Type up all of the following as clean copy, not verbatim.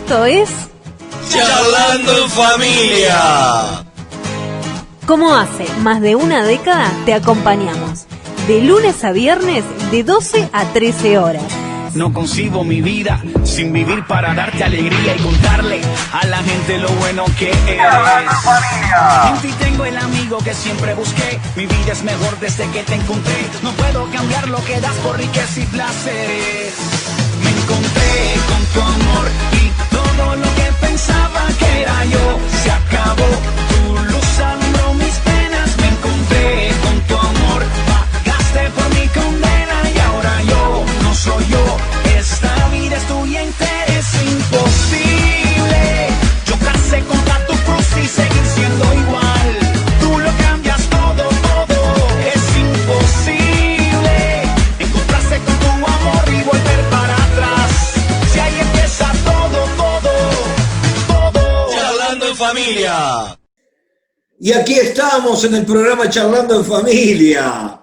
Esto es Charlando en Familia. Como hace más de una década te acompañamos, de lunes a viernes de 12 a 13 horas. No concibo mi vida sin vivir para darte alegría y contarle a la gente lo bueno que eres. Charlando en Familia. En ti tengo el amigo que siempre busqué. Mi vida es mejor desde que te encontré. No puedo cambiar lo que das por riqueza y placeres. Me encontré con tu amor y todo lo que pensaba que era yo se acabó. Tu luz alumbró mis penas. Me encontré con tu amor. Pagaste por mi condena y ahora yo no soy yo. Esta vida es tuya entera, es imposible chocarse contra tu cruz y seguir siendo igual. Tú lo cambias todo, es imposible encontrarse con tu amor y volver para atrás. Si ahí empieza todo. Charlando en Familia. Y aquí estamos en el programa Charlando en Familia.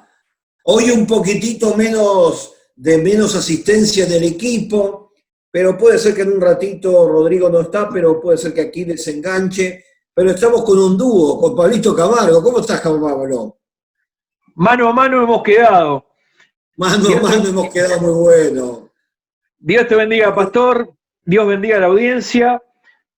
Hoy un poquitito menos asistencia del equipo, pero puede ser que en un ratito Rodrigo no está, pero puede ser que aquí desenganche. Pero estamos con un dúo, con Pablito Camargo. ¿Cómo estás, Pablo? Mano a mano hemos quedado. Mano a mano hemos quedado muy bueno. Dios te bendiga, pastor. Dios bendiga a la audiencia.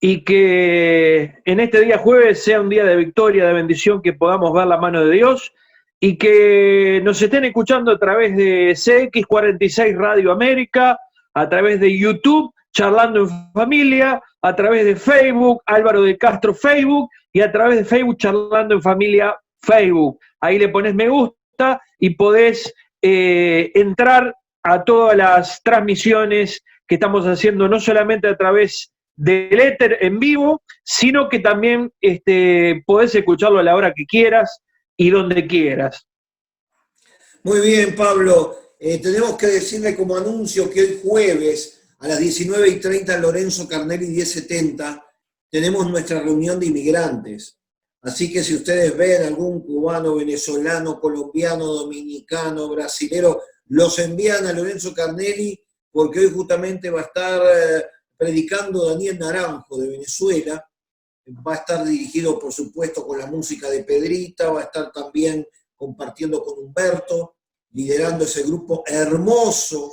Y que en este día jueves sea un día de victoria, de bendición, que podamos ver la mano de Dios. Y que nos estén escuchando a través de CX46 Radio América, a través de YouTube, Charlando en Familia, a través de Facebook, Álvaro de Castro Facebook, y a través de Facebook, Charlando en Familia Facebook. Ahí le pones me gusta y podés entrar a todas las transmisiones que estamos haciendo, no solamente a través del éter en vivo, sino que también podés escucharlo a la hora que quieras y donde quieras. Muy bien, Pablo. Tenemos que decirle como anuncio que hoy jueves a las 19:30 en Lorenzo Carnelli 1070 tenemos nuestra reunión de inmigrantes. Así que si ustedes ven algún cubano, venezolano, colombiano, dominicano, brasilero, los envían a Lorenzo Carnelli porque hoy justamente va a estar predicando Daniel Naranjo de Venezuela. Va a estar dirigido, por supuesto, con la música de Pedrita, va a estar también compartiendo con Humberto, liderando ese grupo hermoso.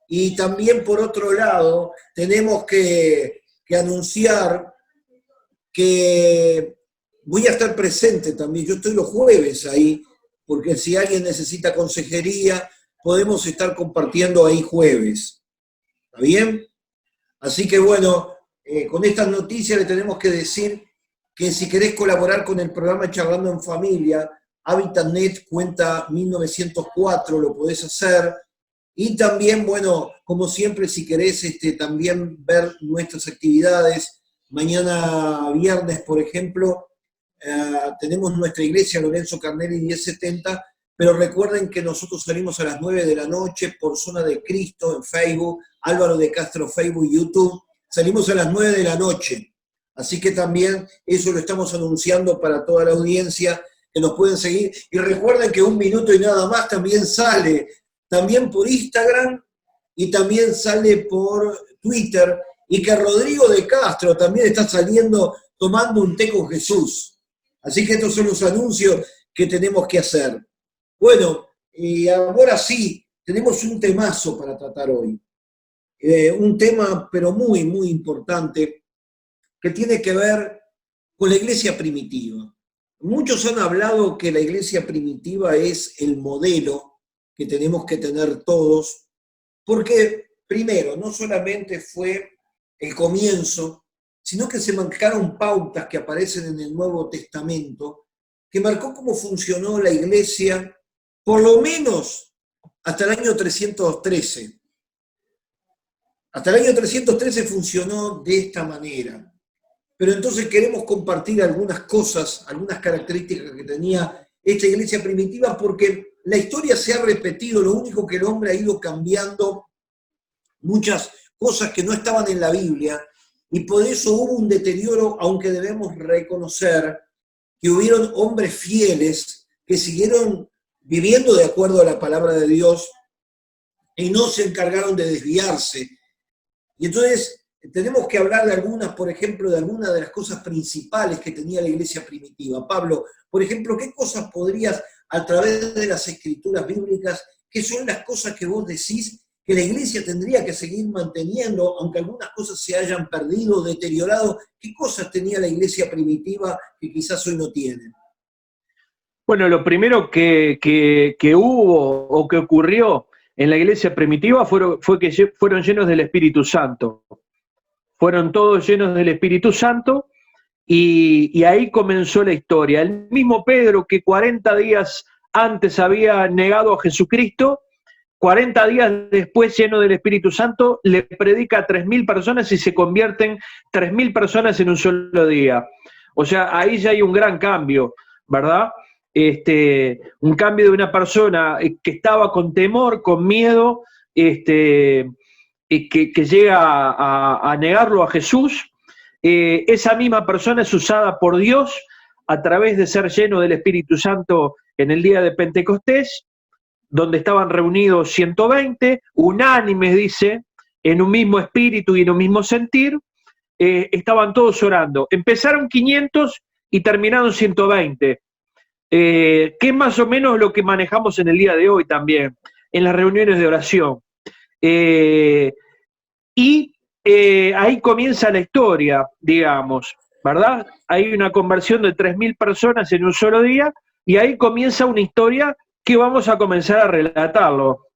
Y también, por otro lado, tenemos que anunciar que voy a estar presente también. Yo estoy los jueves ahí, porque si alguien necesita consejería, podemos estar compartiendo ahí jueves. ¿Está bien? Así que bueno, con estas noticias le tenemos que decir que si querés colaborar con el programa Charlando en Familia, HabitatNet cuenta 1904, lo podés hacer. Y también, bueno, como siempre, si querés también ver nuestras actividades, mañana viernes, por ejemplo, tenemos nuestra iglesia Lorenzo Carnelli 1070, pero recuerden que nosotros salimos a las 9 de la noche por Zona de Cristo en Facebook, Álvaro de Castro Facebook, YouTube, salimos a las 9 de la noche. Así que también eso lo estamos anunciando para toda la audiencia, que nos pueden seguir. Y recuerden que Un Minuto y Nada Más también sale, también por Instagram y también sale por Twitter, y que Rodrigo de Castro también está saliendo tomando un té con Jesús. Así que estos son los anuncios que tenemos que hacer. Bueno, y ahora sí, tenemos un temazo para tratar hoy. Un tema, pero muy, muy importante, que tiene que ver con la iglesia primitiva. Muchos han hablado que la iglesia primitiva es el modelo que tenemos que tener todos, porque primero, no solamente fue el comienzo, sino que se marcaron pautas que aparecen en el Nuevo Testamento, que marcó cómo funcionó la iglesia, por lo menos hasta el año 313. Hasta el año 313 funcionó de esta manera. Pero entonces queremos compartir algunas cosas, algunas características que tenía esta iglesia primitiva, porque la historia se ha repetido, lo único que el hombre ha ido cambiando muchas cosas que no estaban en la Biblia, y por eso hubo un deterioro, aunque debemos reconocer que hubieron hombres fieles que siguieron viviendo de acuerdo a la palabra de Dios y no se encargaron de desviarse. Y entonces tenemos que hablar de algunas, por ejemplo, de algunas de las cosas principales que tenía la iglesia primitiva. Pablo, por ejemplo, ¿qué cosas podrías, a través de las escrituras bíblicas, qué son las cosas que vos decís que la iglesia tendría que seguir manteniendo, aunque algunas cosas se hayan perdido, deteriorado? ¿Qué cosas tenía la iglesia primitiva que quizás hoy no tiene? Bueno, lo primero que hubo o que ocurrió en la iglesia primitiva fue que fueron llenos del Espíritu Santo. Fueron todos llenos del Espíritu Santo y ahí comenzó la historia. El mismo Pedro, que 40 días antes había negado a Jesucristo, 40 días después, lleno del Espíritu Santo, le predica a 3.000 personas y se convierten 3.000 personas en un solo día. O sea, ahí ya hay un gran cambio, ¿verdad? Un cambio de una persona que estaba con temor, con miedo, que llega a negarlo a Jesús. Esa misma persona es usada por Dios a través de ser lleno del Espíritu Santo en el día de Pentecostés, donde estaban reunidos 120, unánimes, dice, en un mismo espíritu y en un mismo sentir. Estaban todos orando. Empezaron 500 y terminaron 120. Que es más o menos lo que manejamos en el día de hoy también, en las reuniones de oración. Ahí comienza la historia, digamos, ¿verdad? Hay una conversión de 3.000 personas en un solo día y ahí comienza una historia que vamos a comenzar a relatarlo.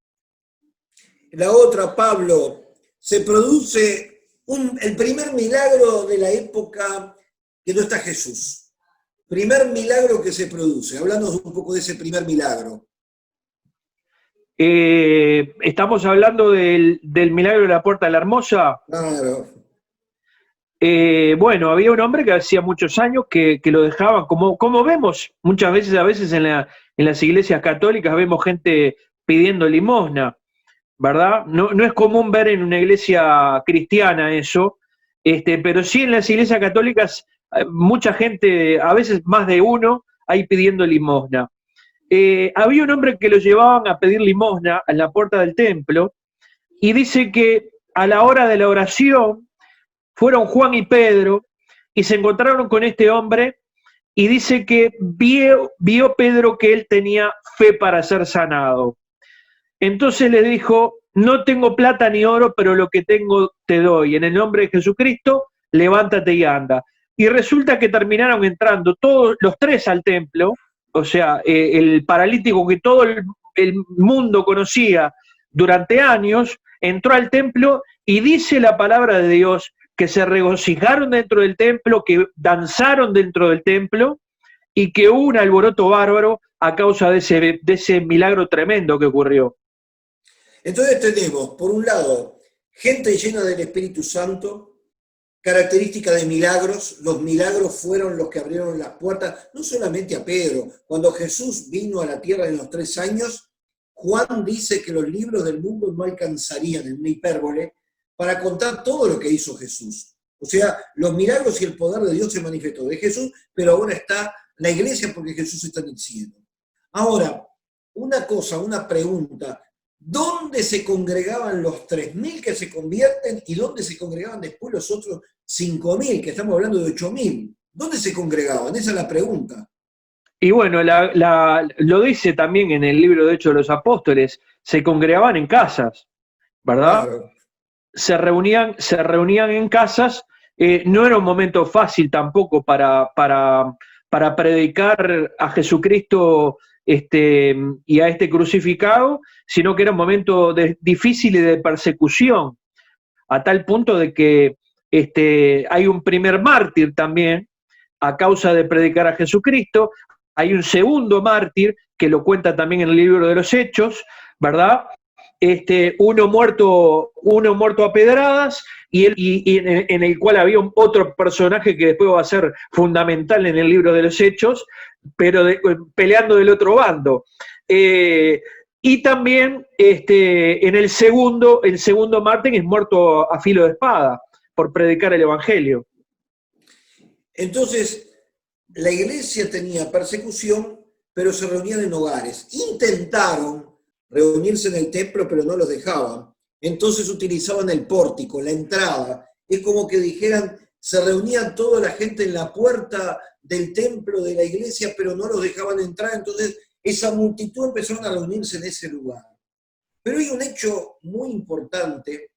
La otra, Pablo, se produce el primer milagro de la época que no está Jesús. Primer milagro que se produce. Háblanos un poco de ese primer milagro. Estamos hablando del milagro de la Puerta de la Hermosa. Claro. Bueno, había un hombre que hacía muchos años que lo dejaban, como vemos muchas veces, a veces en las iglesias católicas vemos gente pidiendo limosna, ¿verdad? No es común ver en una iglesia cristiana eso, pero sí en las iglesias católicas mucha gente, a veces más de uno, ahí pidiendo limosna. Había un hombre que lo llevaban a pedir limosna en la puerta del templo y dice que a la hora de la oración fueron Juan y Pedro y se encontraron con este hombre y dice que vio Pedro que él tenía fe para ser sanado. Entonces le dijo: no tengo plata ni oro, pero lo que tengo te doy. En el nombre de Jesucristo, levántate y anda. Y resulta que terminaron entrando todos los tres al templo, o sea, el paralítico que todo el mundo conocía durante años, entró al templo y dice la palabra de Dios que se regocijaron dentro del templo, que danzaron dentro del templo y que hubo un alboroto bárbaro a causa de ese milagro tremendo que ocurrió. Entonces tenemos, por un lado, gente llena del Espíritu Santo, característica de milagros. Los milagros fueron los que abrieron las puertas, no solamente a Pedro. Cuando Jesús vino a la tierra en los 3 años, Juan dice que los libros del mundo no alcanzarían, en una hipérbole, para contar todo lo que hizo Jesús. O sea, los milagros y el poder de Dios se manifestó de Jesús, pero ahora está la iglesia porque Jesús está en el cielo. Ahora, una pregunta. ¿Dónde se congregaban los 3.000 que se convierten y dónde se congregaban después los otros 5.000, que estamos hablando de 8.000? ¿Dónde se congregaban? Esa es la pregunta. Y bueno, lo dice también en el libro de Hechos de los Apóstoles, se congregaban en casas, ¿verdad? Claro. Se reunían en casas. No era un momento fácil tampoco para predicar a Jesucristo y a este crucificado, sino que era un momento difícil y de persecución, a tal punto de que hay un primer mártir también a causa de predicar a Jesucristo. Hay un segundo mártir que lo cuenta también en el libro de los Hechos, ¿verdad? Uno muerto a pedradas y en el cual había otro personaje que después va a ser fundamental en el libro de los Hechos, pero peleando del otro bando. Y también en el segundo mártir es muerto a filo de espada por predicar el Evangelio. Entonces, la iglesia tenía persecución, pero se reunían en hogares. Intentaron reunirse en el templo, pero no los dejaban. Entonces utilizaban el pórtico, la entrada, es como que dijeran, se reunían toda la gente en la puerta del templo de la iglesia, pero no los dejaban entrar, entonces esa multitud empezaron a reunirse en ese lugar. Pero hay un hecho muy importante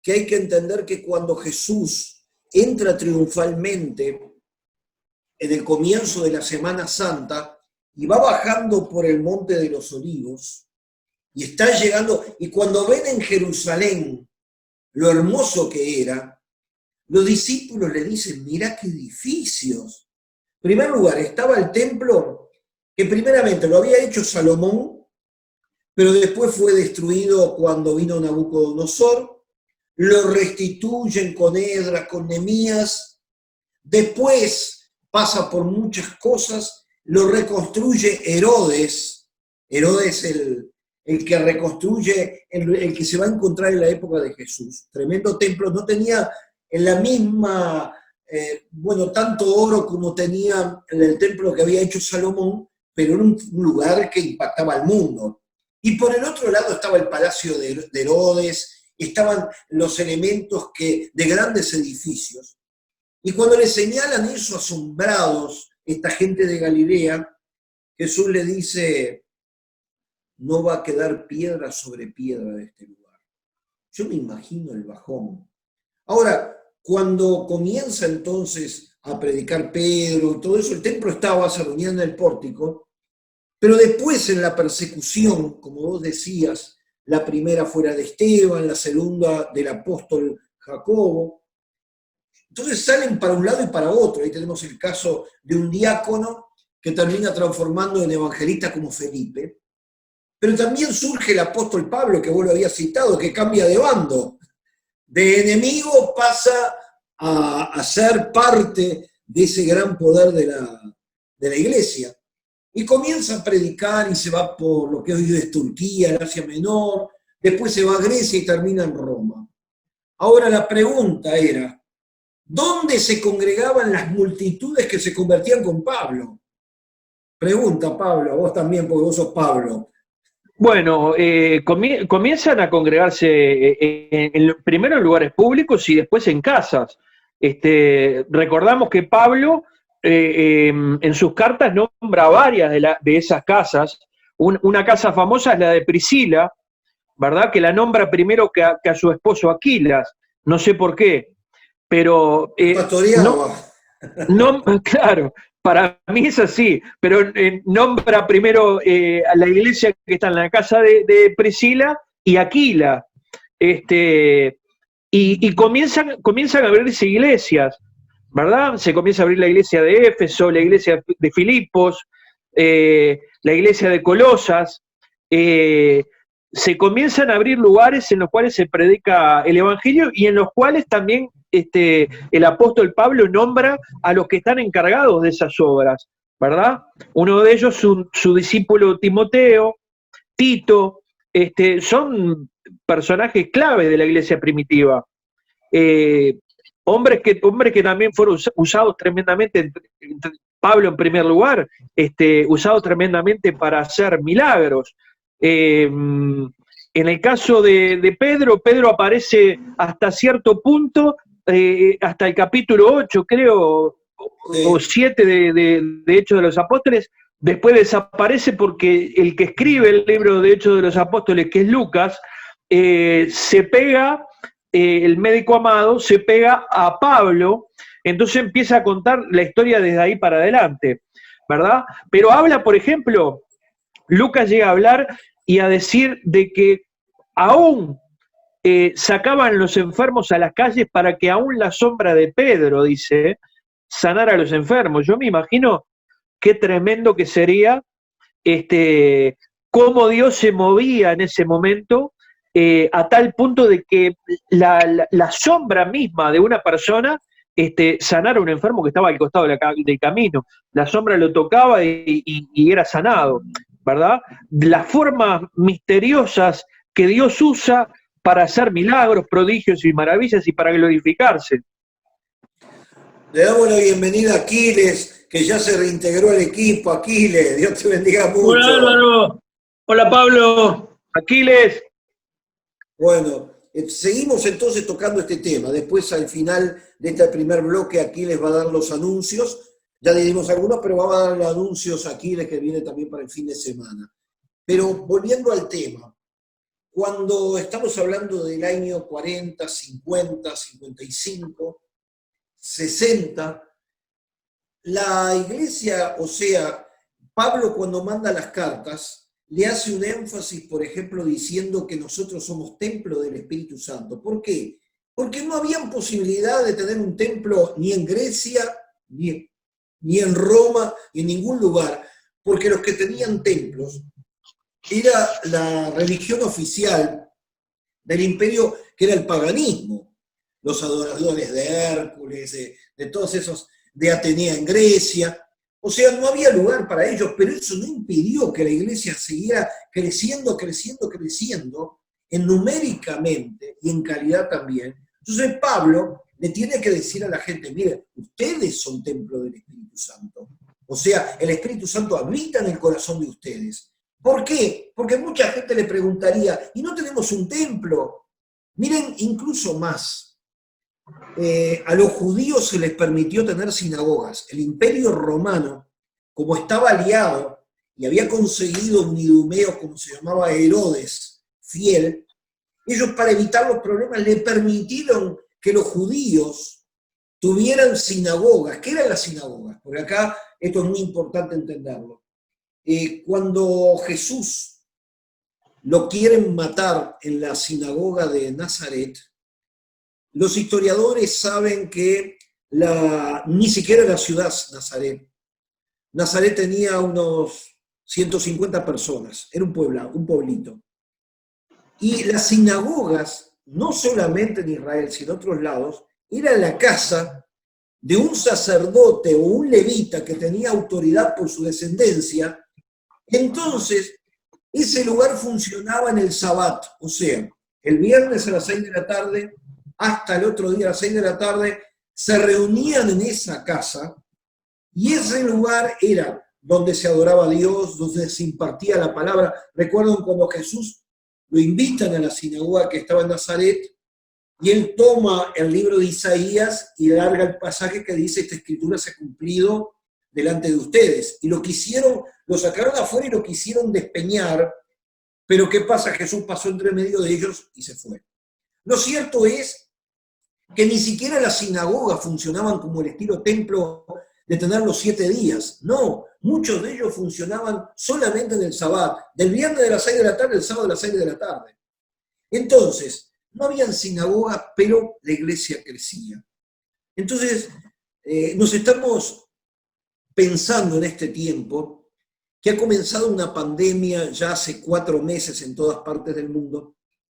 que hay que entender, que cuando Jesús entra triunfalmente en el comienzo de la Semana Santa y va bajando por el Monte de los Olivos y está llegando, y cuando ven en Jerusalén lo hermoso que era, los discípulos le dicen, mirá qué edificios. En primer lugar, estaba el templo, que primeramente lo había hecho Salomón, pero después fue destruido cuando vino Nabucodonosor, lo restituyen con Esdras, con Nehemías, después pasa por muchas cosas, lo reconstruye Herodes el que reconstruye, el que se va a encontrar en la época de Jesús. Tremendo templo, no tenía en la misma, tanto oro como tenía en el templo que había hecho Salomón, pero era un lugar que impactaba al mundo. Y por el otro lado estaba el palacio de Herodes, estaban los elementos de grandes edificios. Y cuando le señalan eso asombrados, esta gente de Galilea, Jesús le dice, no va a quedar piedra sobre piedra de este lugar. Yo me imagino el bajón. Ahora, cuando comienza entonces a predicar Pedro y todo eso, el templo estaba, se reunía en el pórtico, pero después en la persecución, como vos decías, la primera fuera de Esteban, la segunda del apóstol Jacobo, entonces salen para un lado y para otro. Ahí tenemos el caso de un diácono que termina transformando en evangelista como Felipe, pero también surge el apóstol Pablo, que vos lo habías citado, que cambia de bando. De enemigo pasa a ser parte de ese gran poder de la iglesia. Y comienza a predicar y se va por lo que hoy es Turquía, el Asia Menor, después se va a Grecia y termina en Roma. Ahora la pregunta era, ¿dónde se congregaban las multitudes que se convertían con Pablo? Pregunta, Pablo, vos también, porque vos sos Pablo. Bueno, comienzan a congregarse primero en lugares públicos y después en casas. Recordamos que Pablo en sus cartas nombra varias de esas casas. Una casa famosa es la de Priscila, ¿verdad? Que la nombra primero que a su esposo Aquilas. No sé por qué, pero... claro. Para mí es así, pero nombra primero a la iglesia que está en la casa de Priscila y Aquila. Y comienzan a abrirse iglesias, ¿verdad? Se comienza a abrir la iglesia de Éfeso, la iglesia de Filipos, la iglesia de Colosas. Se comienzan a abrir lugares en los cuales se predica el evangelio y en los cuales también el apóstol Pablo nombra a los que están encargados de esas obras, ¿verdad? Uno de ellos, su discípulo Timoteo, Tito, son personajes clave de la iglesia primitiva. Hombres que también fueron usados tremendamente, Pablo en primer lugar, usado tremendamente para hacer milagros. En el caso de Pedro aparece hasta cierto punto, hasta el capítulo 8, creo, o 7 de Hechos de los Apóstoles. Después desaparece porque el que escribe el libro de Hechos de los Apóstoles, que es Lucas, se pega, el médico amado, se pega a Pablo, entonces empieza a contar la historia desde ahí para adelante, ¿verdad? Pero habla, por ejemplo, Lucas llega a hablar y a decir de que aún sacaban los enfermos a las calles para que aún la sombra de Pedro, dice, sanara a los enfermos. Yo me imagino qué tremendo que sería cómo Dios se movía en ese momento, a tal punto de que la sombra misma de una persona sanara a un enfermo que estaba al costado del camino. La sombra lo tocaba y era sanado, ¿verdad? Las formas misteriosas que Dios usa para hacer milagros, prodigios y maravillas y para glorificarse. Le damos la bienvenida a Aquiles, que ya se reintegró al equipo. Aquiles, Dios te bendiga mucho. Hola Álvaro, hola Pablo. Aquiles. Bueno, seguimos entonces tocando este tema. Después, al final de este primer bloque, aquí les va a dar los anuncios. Ya le dimos algunos, pero vamos a dar los anuncios aquí, que viene también para el fin de semana. Pero volviendo al tema, cuando estamos hablando del año 40, 50, 55, 60, la iglesia, o sea, Pablo cuando manda las cartas, le hace un énfasis, por ejemplo, diciendo que nosotros somos templo del Espíritu Santo. ¿Por qué? Porque no había posibilidad de tener un templo ni en Grecia, ni en Roma, ni en ningún lugar, porque los que tenían templos era la religión oficial del imperio, que era el paganismo, los adoradores de Hércules, de todos esos, de Atenea en Grecia. O sea, no había lugar para ellos, pero eso no impidió que la iglesia siguiera creciendo, en numéricamente y en calidad también. Entonces Pablo le tiene que decir a la gente, mire, ustedes son templo del Espíritu Santo. O sea, el Espíritu Santo habita en el corazón de ustedes. ¿Por qué? Porque mucha gente le preguntaría, ¿y no tenemos un templo? Miren, incluso más. A los judíos se les permitió tener sinagogas. El imperio romano, como estaba aliado y había conseguido un idumeo, como se llamaba Herodes, fiel, ellos para evitar los problemas le permitieron que los judíos tuvieran sinagogas. ¿Qué eran las sinagogas? Porque acá esto es muy importante entenderlo. Cuando Jesús lo quieren matar en la sinagoga de Nazaret, los historiadores saben que ni siquiera la ciudad Nazaret. Nazaret tenía unos 150 personas, era un pueblito. Y las sinagogas, no solamente en Israel, sino en otros lados, era la casa de un sacerdote o un levita que tenía autoridad por su descendencia. Entonces, ese lugar funcionaba en el Sabbat, o sea, el viernes a las 6 de la tarde, hasta el otro día a las 6 de la tarde, se reunían en esa casa, y ese lugar era donde se adoraba a Dios, donde se impartía la palabra. Recuerdan cuando Jesús lo invitan a la sinagoga que estaba en Nazaret, y él toma el libro de Isaías y larga el pasaje que dice, esta escritura se ha cumplido delante de ustedes. Y lo sacaron afuera y lo quisieron despeñar, pero ¿qué pasa? Jesús pasó entre medio de ellos y se fue. Lo cierto es que ni siquiera las sinagogas funcionaban como el estilo templo de tener los 7 días. No, muchos de ellos funcionaban solamente en el Sabbat, del viernes de las 6 de la tarde al sábado de las 6 de la tarde. Entonces, no habían sinagogas, pero la iglesia crecía. Entonces, nos estamos pensando en este tiempo que ha comenzado una pandemia ya hace 4 meses en todas partes del mundo,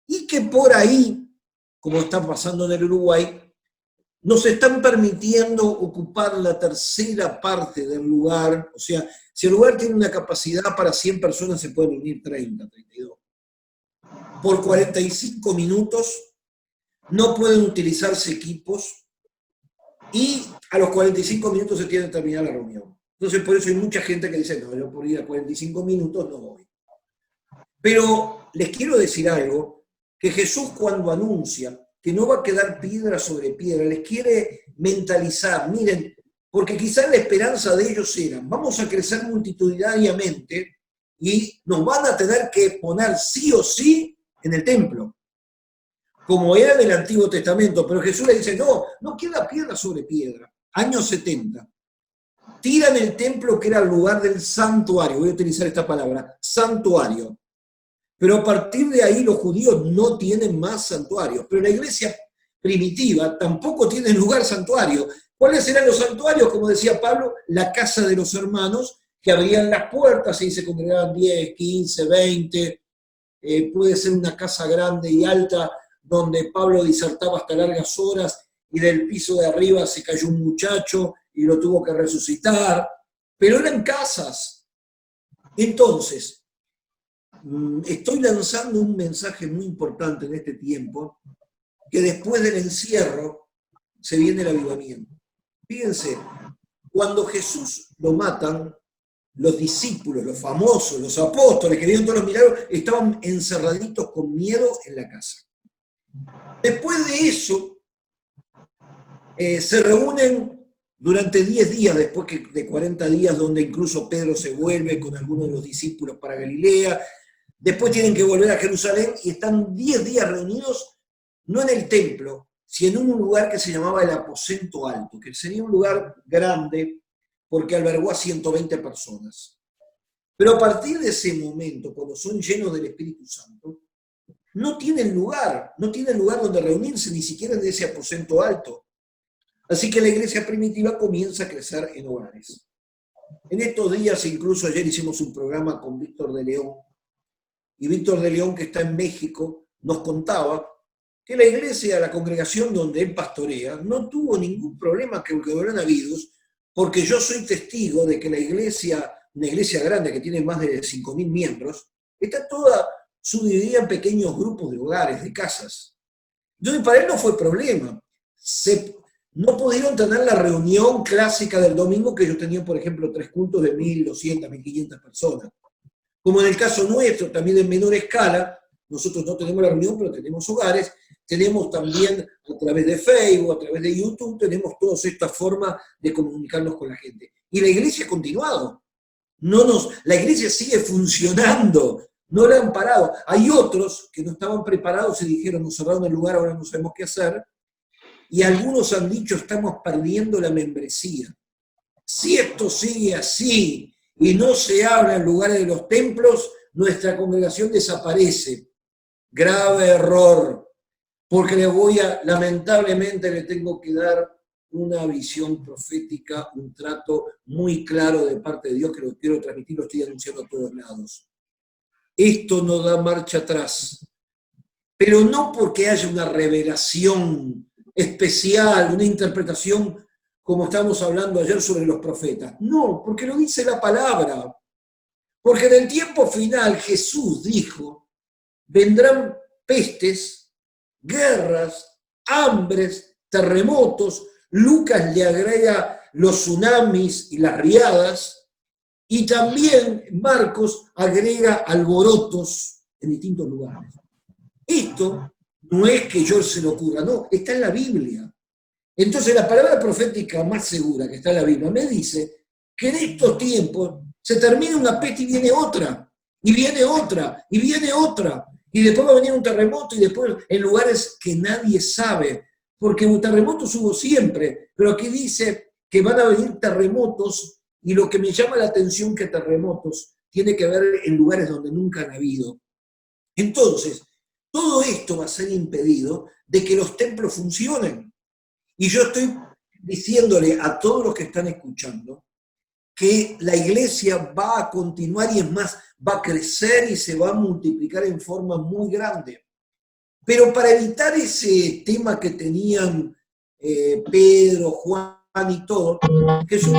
y que por ahí, como está pasando en el Uruguay, nos están permitiendo ocupar la tercera parte del lugar. O sea, si el lugar tiene una capacidad para 100 personas, se pueden unir 30, 32. Por 45 minutos, no pueden utilizarse equipos, y a los 45 minutos se tiene que terminar la reunión. Entonces, por eso hay mucha gente que dice, no, yo por ir a 45 minutos no voy. Pero les quiero decir algo, que Jesús cuando anuncia que no va a quedar piedra sobre piedra, les quiere mentalizar, miren, porque quizás la esperanza de ellos era, vamos a crecer multitudinariamente y nos van a tener que poner sí o sí en el templo, como era en el Antiguo Testamento, pero Jesús le dice, no queda piedra sobre piedra. Años 70. Tiran el templo que era el lugar del santuario, voy a utilizar esta palabra, santuario. Pero a partir de ahí los judíos no tienen más santuarios. Pero la iglesia primitiva tampoco tiene lugar santuario. ¿Cuáles eran los santuarios? Como decía Pablo, la casa de los hermanos, que abrían las puertas y se congregaban 10, 15, 20. Puede ser una casa grande y alta donde Pablo disertaba hasta largas horas y del piso de arriba se cayó un muchacho y lo tuvo que resucitar. Pero eran casas. Entonces, estoy lanzando un mensaje muy importante en este tiempo, que después del encierro se viene el avivamiento. Fíjense, cuando Jesús lo matan, los discípulos, los famosos, los apóstoles que vieron todos los milagros, estaban encerraditos con miedo en la casa. Después de eso, se reúnen durante 10 días, después de 40 días, donde incluso Pedro se vuelve con algunos de los discípulos para Galilea. Después tienen que volver a Jerusalén y están 10 días reunidos, no en el templo, sino en un lugar que se llamaba el Aposento Alto, que sería un lugar grande porque albergó a 120 personas. Pero a partir de ese momento, cuando son llenos del Espíritu Santo, no tienen lugar donde reunirse, ni siquiera en ese aposento alto. Así que la iglesia primitiva comienza a crecer en hogares. En estos días, incluso ayer hicimos un programa con Víctor de León, y Víctor de León, que está en México, nos contaba que la iglesia, la congregación donde él pastorea, no tuvo ningún problema con el coronavirus, porque yo soy testigo de que la iglesia, una iglesia grande que tiene más de 5.000 miembros, está toda subdividida en pequeños grupos de hogares, de casas. Entonces para él no fue problema. No pudieron tener la reunión clásica del domingo, que ellos tenían, por ejemplo, 3 cultos de 1.200, 1.500 personas. Como en el caso nuestro, también en menor escala, nosotros no tenemos la reunión, pero tenemos hogares, tenemos también a través de Facebook, a través de YouTube, tenemos todas estas formas de comunicarnos con la gente. Y la iglesia ha continuado. La iglesia sigue funcionando, no la han parado. Hay otros que no estaban preparados y dijeron, nos cerraron el lugar, ahora no sabemos qué hacer. Y algunos han dicho, estamos perdiendo la membresía. Si esto sigue así y no se habla en lugares de los templos, nuestra congregación desaparece. Grave error, porque lamentablemente le tengo que dar una visión profética, un trato muy claro de parte de Dios, que lo quiero transmitir, lo estoy anunciando a todos lados. Esto no da marcha atrás, pero no porque haya una revelación especial, una interpretación como estábamos hablando ayer sobre los profetas. No, porque lo dice la palabra. Porque en el tiempo final Jesús dijo, vendrán pestes, guerras, hambres, terremotos. Lucas le agrega los tsunamis y las riadas, y también Marcos agrega alborotos en distintos lugares. Esto no es que yo se lo ocurra, no, está en la Biblia. Entonces la palabra profética más segura que está en la Biblia me dice que en estos tiempos se termina una peste y viene otra, y viene otra, y viene otra, y después va a venir un terremoto, y después en lugares que nadie sabe, porque un terremoto hubo siempre, pero aquí dice que van a venir terremotos, y lo que me llama la atención que terremotos tiene que ver en lugares donde nunca han habido. Entonces, todo esto va a ser impedido de que los templos funcionen. Y yo estoy diciéndole a todos los que están escuchando que la iglesia va a continuar y es más, va a crecer y se va a multiplicar en forma muy grande. Pero para evitar ese tema que tenían Pedro, Juan y todo, Jesús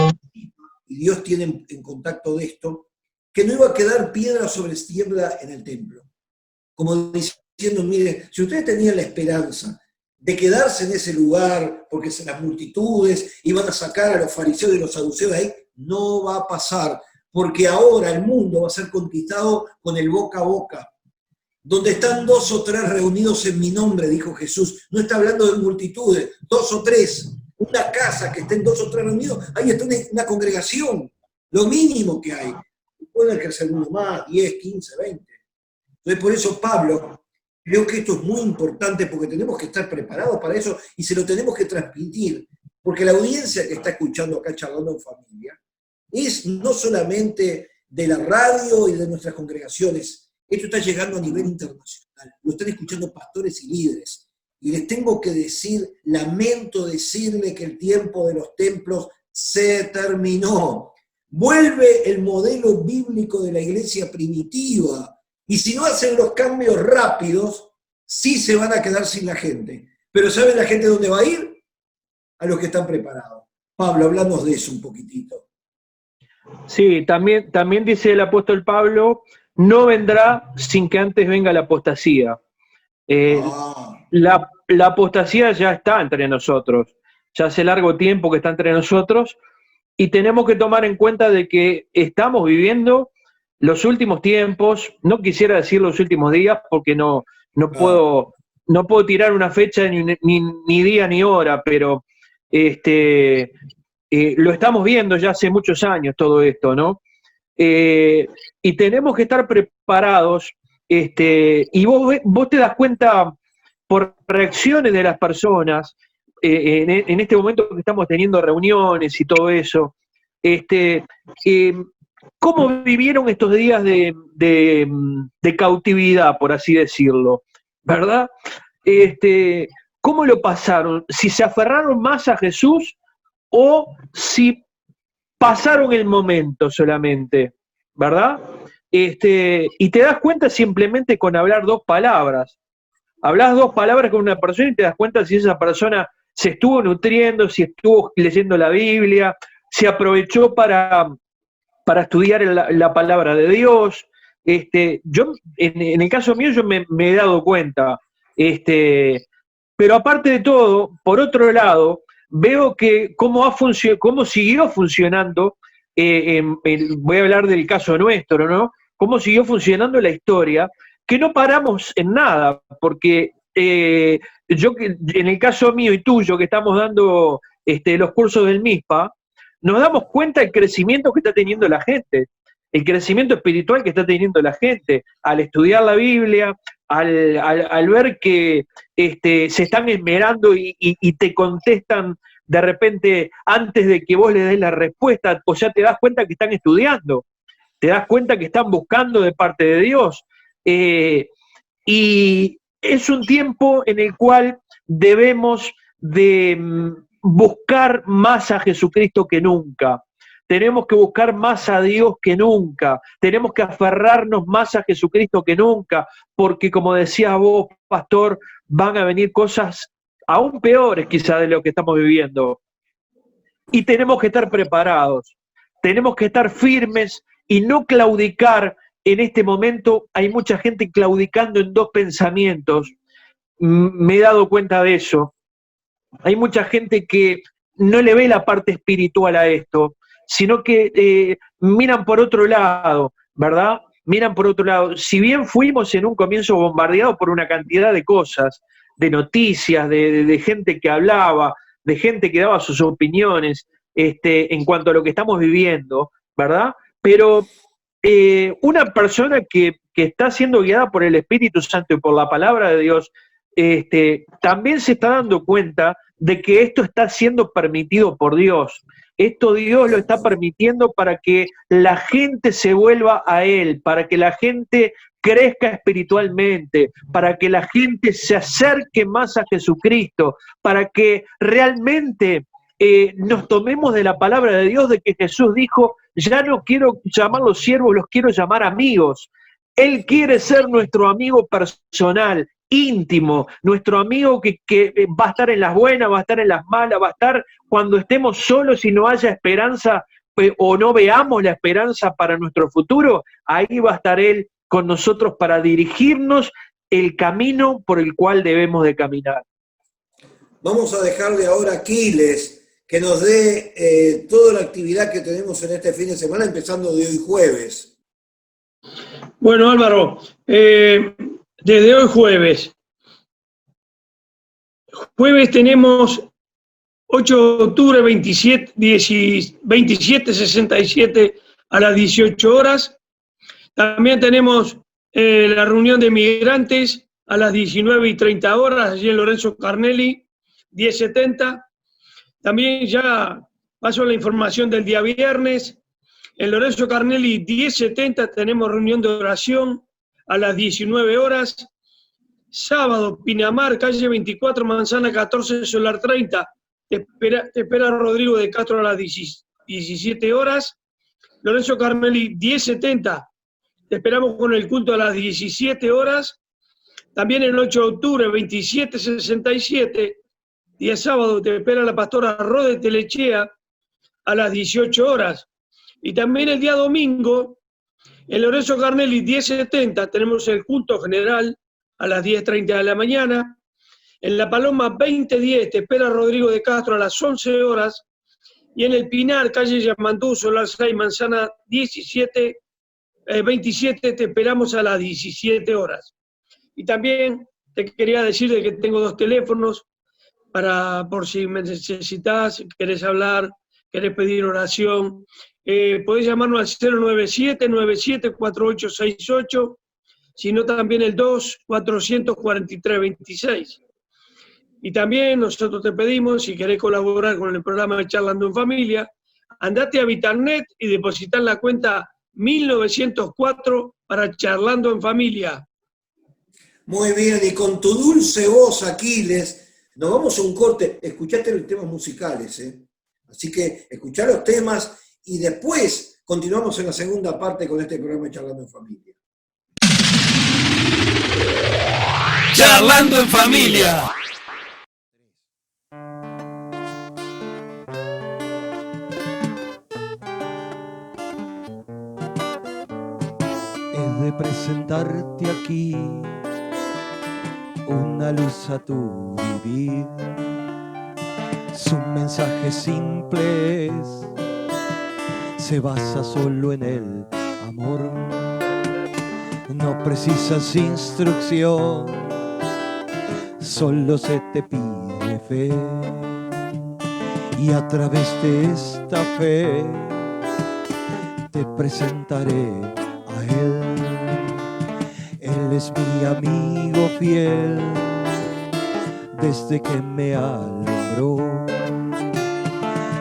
y Dios tienen en contacto de esto, que no iba a quedar piedra sobre piedra en el templo. Como diciendo, mire, si ustedes tenían la esperanza de quedarse en ese lugar, porque las multitudes iban a sacar a los fariseos y los saduceos de ahí, no va a pasar, porque ahora el mundo va a ser conquistado con el boca a boca. Donde están 2 o 3 reunidos en mi nombre, dijo Jesús. No está hablando de multitudes, 2 o 3. Una casa que estén 2 o 3 reunidos, ahí está una congregación, lo mínimo que hay. Pueden crecer uno más, 10, 15, 20. Entonces por eso Pablo, creo que esto es muy importante porque tenemos que estar preparados para eso y se lo tenemos que transmitir. Porque la audiencia que está escuchando acá Charlando en Familia es no solamente de la radio y de nuestras congregaciones, esto está llegando a nivel internacional, lo están escuchando pastores y líderes. Y les tengo que decir, lamento decirle que el tiempo de los templos se terminó. Vuelve el modelo bíblico de la iglesia primitiva. Y si no hacen los cambios rápidos, sí se van a quedar sin la gente. Pero ¿saben la gente dónde va a ir? A los que están preparados. Pablo, hablamos de eso un poquitito. Sí, también dice el apóstol Pablo, no vendrá sin que antes venga la apostasía. La apostasía ya está entre nosotros, ya hace largo tiempo que está entre nosotros, y tenemos que tomar en cuenta de que estamos viviendo los últimos tiempos, no quisiera decir los últimos días porque no puedo no puedo tirar una fecha ni día ni hora, pero lo estamos viendo ya hace muchos años todo esto, ¿no? Y tenemos que estar preparados, y vos te das cuenta por reacciones de las personas, en este momento que estamos teniendo reuniones y todo eso, cómo vivieron estos días de cautividad, por así decirlo, ¿verdad? ¿Cómo lo pasaron? Si se aferraron más a Jesús o si pasaron el momento solamente, ¿verdad? Y te das cuenta simplemente con hablar dos palabras. Hablas dos palabras con una persona y te das cuenta si esa persona se estuvo nutriendo, si estuvo leyendo la Biblia, si aprovechó para estudiar la palabra de Dios. Yo, en el caso mío, yo me he dado cuenta. Pero aparte de todo, por otro lado, veo que cómo siguió funcionando, voy a hablar del caso nuestro, ¿no? Cómo siguió funcionando la historia, que no paramos en nada, porque yo, en el caso mío y tuyo, que estamos dando los cursos del MISPA, nos damos cuenta del crecimiento que está teniendo la gente, el crecimiento espiritual que está teniendo la gente, al estudiar la Biblia, al ver que se están esmerando y te contestan de repente antes de que vos le des la respuesta, o ya te das cuenta que están estudiando, te das cuenta que están buscando de parte de Dios. Y es un tiempo en el cual debemos de buscar más a Jesucristo que nunca. Tenemos que buscar más a Dios que nunca. Tenemos que aferrarnos más a Jesucristo que nunca, porque como decías vos, pastor, van a venir cosas aún peores quizá de lo que estamos viviendo. Y tenemos que estar preparados, tenemos que estar firmes y no claudicar. En este momento hay mucha gente claudicando en dos pensamientos. Me he dado cuenta de eso. Hay mucha gente que no le ve la parte espiritual a esto, sino que miran por otro lado, ¿verdad? Miran por otro lado. Si bien fuimos en un comienzo bombardeados por una cantidad de cosas, de noticias, de gente que hablaba, de gente que daba sus opiniones en cuanto a lo que estamos viviendo, ¿verdad? Pero una persona que está siendo guiada por el Espíritu Santo y por la palabra de Dios, también se está dando cuenta de que esto está siendo permitido por Dios. Esto Dios lo está permitiendo para que la gente se vuelva a Él, para que la gente crezca espiritualmente, para que la gente se acerque más a Jesucristo, para que realmente nos tomemos de la palabra de Dios, de que Jesús dijo: ya no quiero llamarlos siervos, los quiero llamar amigos. Él quiere ser nuestro amigo personal, íntimo, nuestro amigo que va a estar en las buenas, va a estar en las malas, va a estar cuando estemos solos y no haya esperanza o no veamos la esperanza para nuestro futuro. Ahí va a estar Él con nosotros para dirigirnos el camino por el cual debemos de caminar. Vamos a dejarle ahora a Aquiles que nos dé toda la actividad que tenemos en este fin de semana, empezando de hoy jueves. Bueno, Álvaro, desde hoy jueves tenemos 8 de octubre, 27:67 a las 18 horas. También tenemos la reunión de migrantes a las 19:30 horas, allí en Lorenzo Carnelli, 1070. También ya paso la información del día viernes. En Lorenzo Carnelli, 1070, tenemos reunión de oración a las 19 horas. Sábado, Pinamar, calle 24, manzana 14, solar 30. Te espera Rodrigo de Castro a las 17 horas. Lorenzo Carnelli, 1070. Te esperamos con el culto a las 17 horas. También el 8 de octubre, 2767, día sábado, te espera la pastora Rode Telechea a las 18 horas. Y también el día domingo, en Lorenzo Carnelli 1070, tenemos el culto general a las 10:30 de la mañana. En La Paloma 2010 te espera Rodrigo de Castro a las 11 horas. Y en el Pinar, calle Yamandú, solar 6, manzana 27 te esperamos a las 17 horas. Y también te quería decir de que tengo 2 teléfonos por si me necesitas, querés hablar, querés pedir oración. Podés llamarnos al 097-974868, sino también el 2-443-26. Y también nosotros te pedimos, si querés colaborar con el programa de Charlando en Familia, andate a Vitalnet y depositar la cuenta 1904 para Charlando en Familia. Muy bien, y con tu dulce voz, Aquiles, nos vamos a un corte. Escuchaste los temas musicales, ¿eh? Así que escuchá los temas y después continuamos en la segunda parte con este programa de Charlando en Familia. Charlando en Familia. He de presentarte aquí una luz a tu vivir. Su mensaje simple es, se basa solo en el amor. No precisas instrucción, solo se te pide fe. Y a través de esta fe te presentaré a Él. Él es mi amigo fiel desde que me alumbró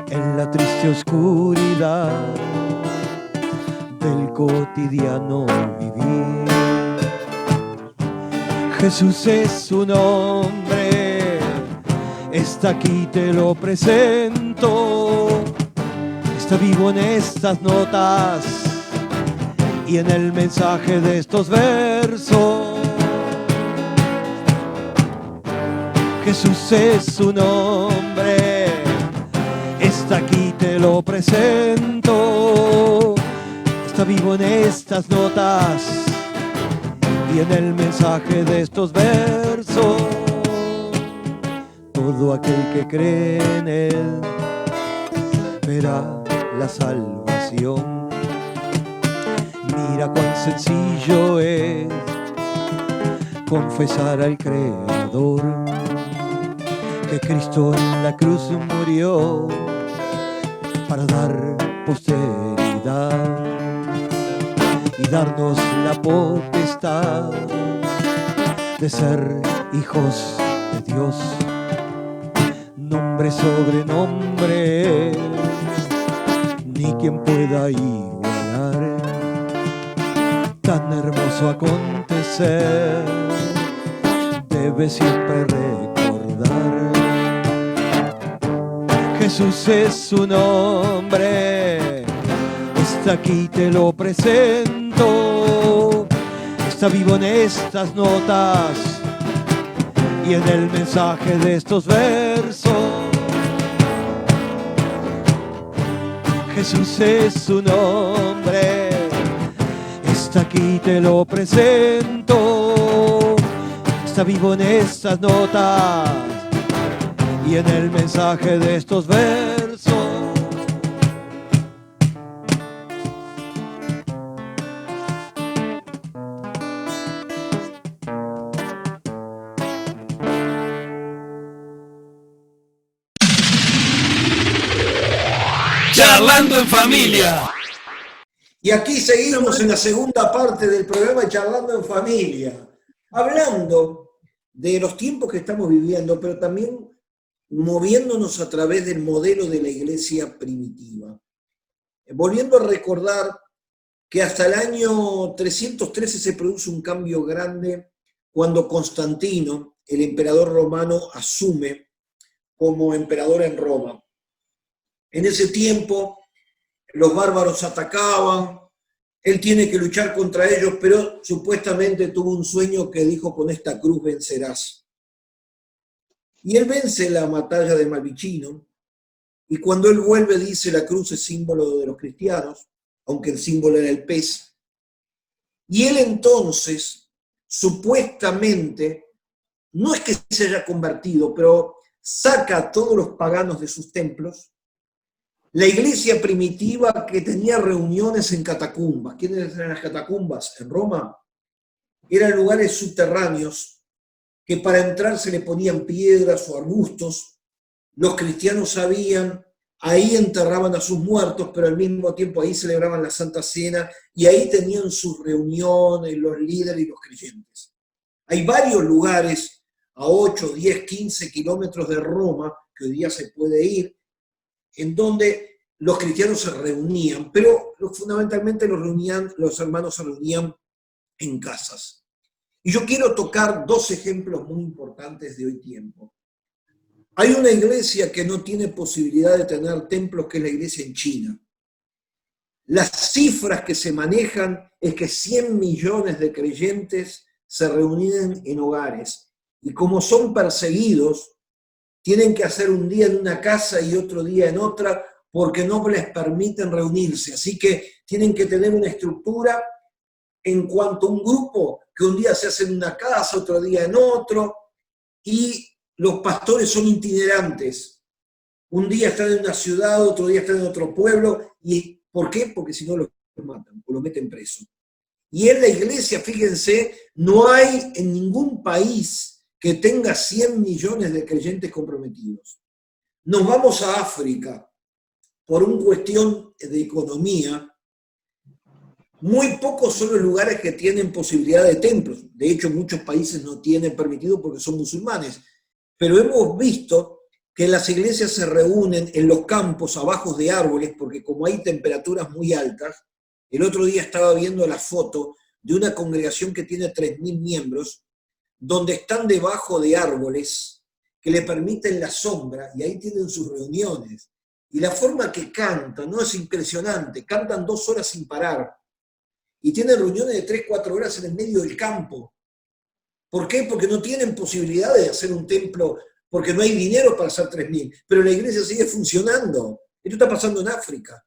en la triste oscuridad del cotidiano vivir. Jesús es su nombre, está aquí, te lo presento. Está vivo en estas notas y en el mensaje de estos versos. Jesús es su nombre, está aquí, te lo presento. Está vivo en estas notas y en el mensaje de estos versos. Todo aquel que cree en Él verá la salvación. Mira cuán sencillo es confesar al Creador que Cristo en la cruz murió para dar posteridad y darnos la potestad de ser hijos de Dios. Nombre sobre nombre, ni quien pueda igualar. Tan hermoso acontecer, debe siempre recordar. Jesús es su nombre, está aquí, te lo presento. Está vivo en estas notas y en el mensaje de estos versos. Jesús es su nombre, está aquí, te lo presento. Está vivo en estas notas y en el mensaje de estos versos. Charlando en Familia. Y aquí seguimos en la segunda parte del programa Charlando en Familia, hablando de los tiempos que estamos viviendo, pero también moviéndonos a través del modelo de la iglesia primitiva. Volviendo a recordar que hasta el año 313 se produce un cambio grande cuando Constantino, el emperador romano, asume como emperador en Roma. En ese tiempo los bárbaros atacaban, él tiene que luchar contra ellos, pero supuestamente tuvo un sueño que dijo: con esta cruz vencerás. Y él vence la batalla de Malvicino, y cuando él vuelve dice: la cruz es símbolo de los cristianos, aunque el símbolo era el pez. Y él entonces, supuestamente, no es que se haya convertido, pero saca a todos los paganos de sus templos. La iglesia primitiva que tenía reuniones en catacumbas. ¿Quiénes eran las catacumbas? En Roma eran lugares subterráneos que para entrar se le ponían piedras o arbustos. Los cristianos sabían, ahí enterraban a sus muertos, pero al mismo tiempo ahí celebraban la Santa Cena y ahí tenían sus reuniones, los líderes y los creyentes. Hay varios lugares a 8, 10, 15 kilómetros de Roma, que hoy día se puede ir, en donde los cristianos se reunían, pero fundamentalmente los hermanos se reunían en casas. Y yo quiero tocar dos ejemplos muy importantes de hoy tiempo. Hay una iglesia que no tiene posibilidad de tener templos, que es la iglesia en China. Las cifras que se manejan es que 100 millones de creyentes se reúnen en hogares. Y como son perseguidos, tienen que hacer un día en una casa y otro día en otra, porque no les permiten reunirse. Así que tienen que tener una estructura en cuanto a un grupo, que un día se hace en una casa, otro día en otro, y los pastores son itinerantes. Un día están en una ciudad, otro día están en otro pueblo. ¿Y por qué? Porque si no los matan o los meten preso. Y en la iglesia, fíjense, no hay en ningún país que tenga 100 millones de creyentes comprometidos. Nos vamos a África por una cuestión de economía. Muy pocos son los lugares que tienen posibilidad de templos. De hecho, muchos países no tienen permitido porque son musulmanes. Pero hemos visto que las iglesias se reúnen en los campos, abajo de árboles, porque como hay temperaturas muy altas, el otro día estaba viendo la foto de una congregación que tiene 3.000 miembros, donde están debajo de árboles que le permiten la sombra, y ahí tienen sus reuniones. Y la forma que cantan, ¿no? Es impresionante, cantan 2 horas sin parar, y tienen reuniones de 3, 4 horas en el medio del campo. ¿Por qué? Porque no tienen posibilidad de hacer un templo, porque no hay dinero para hacer 3.000, pero la iglesia sigue funcionando. Esto está pasando en África.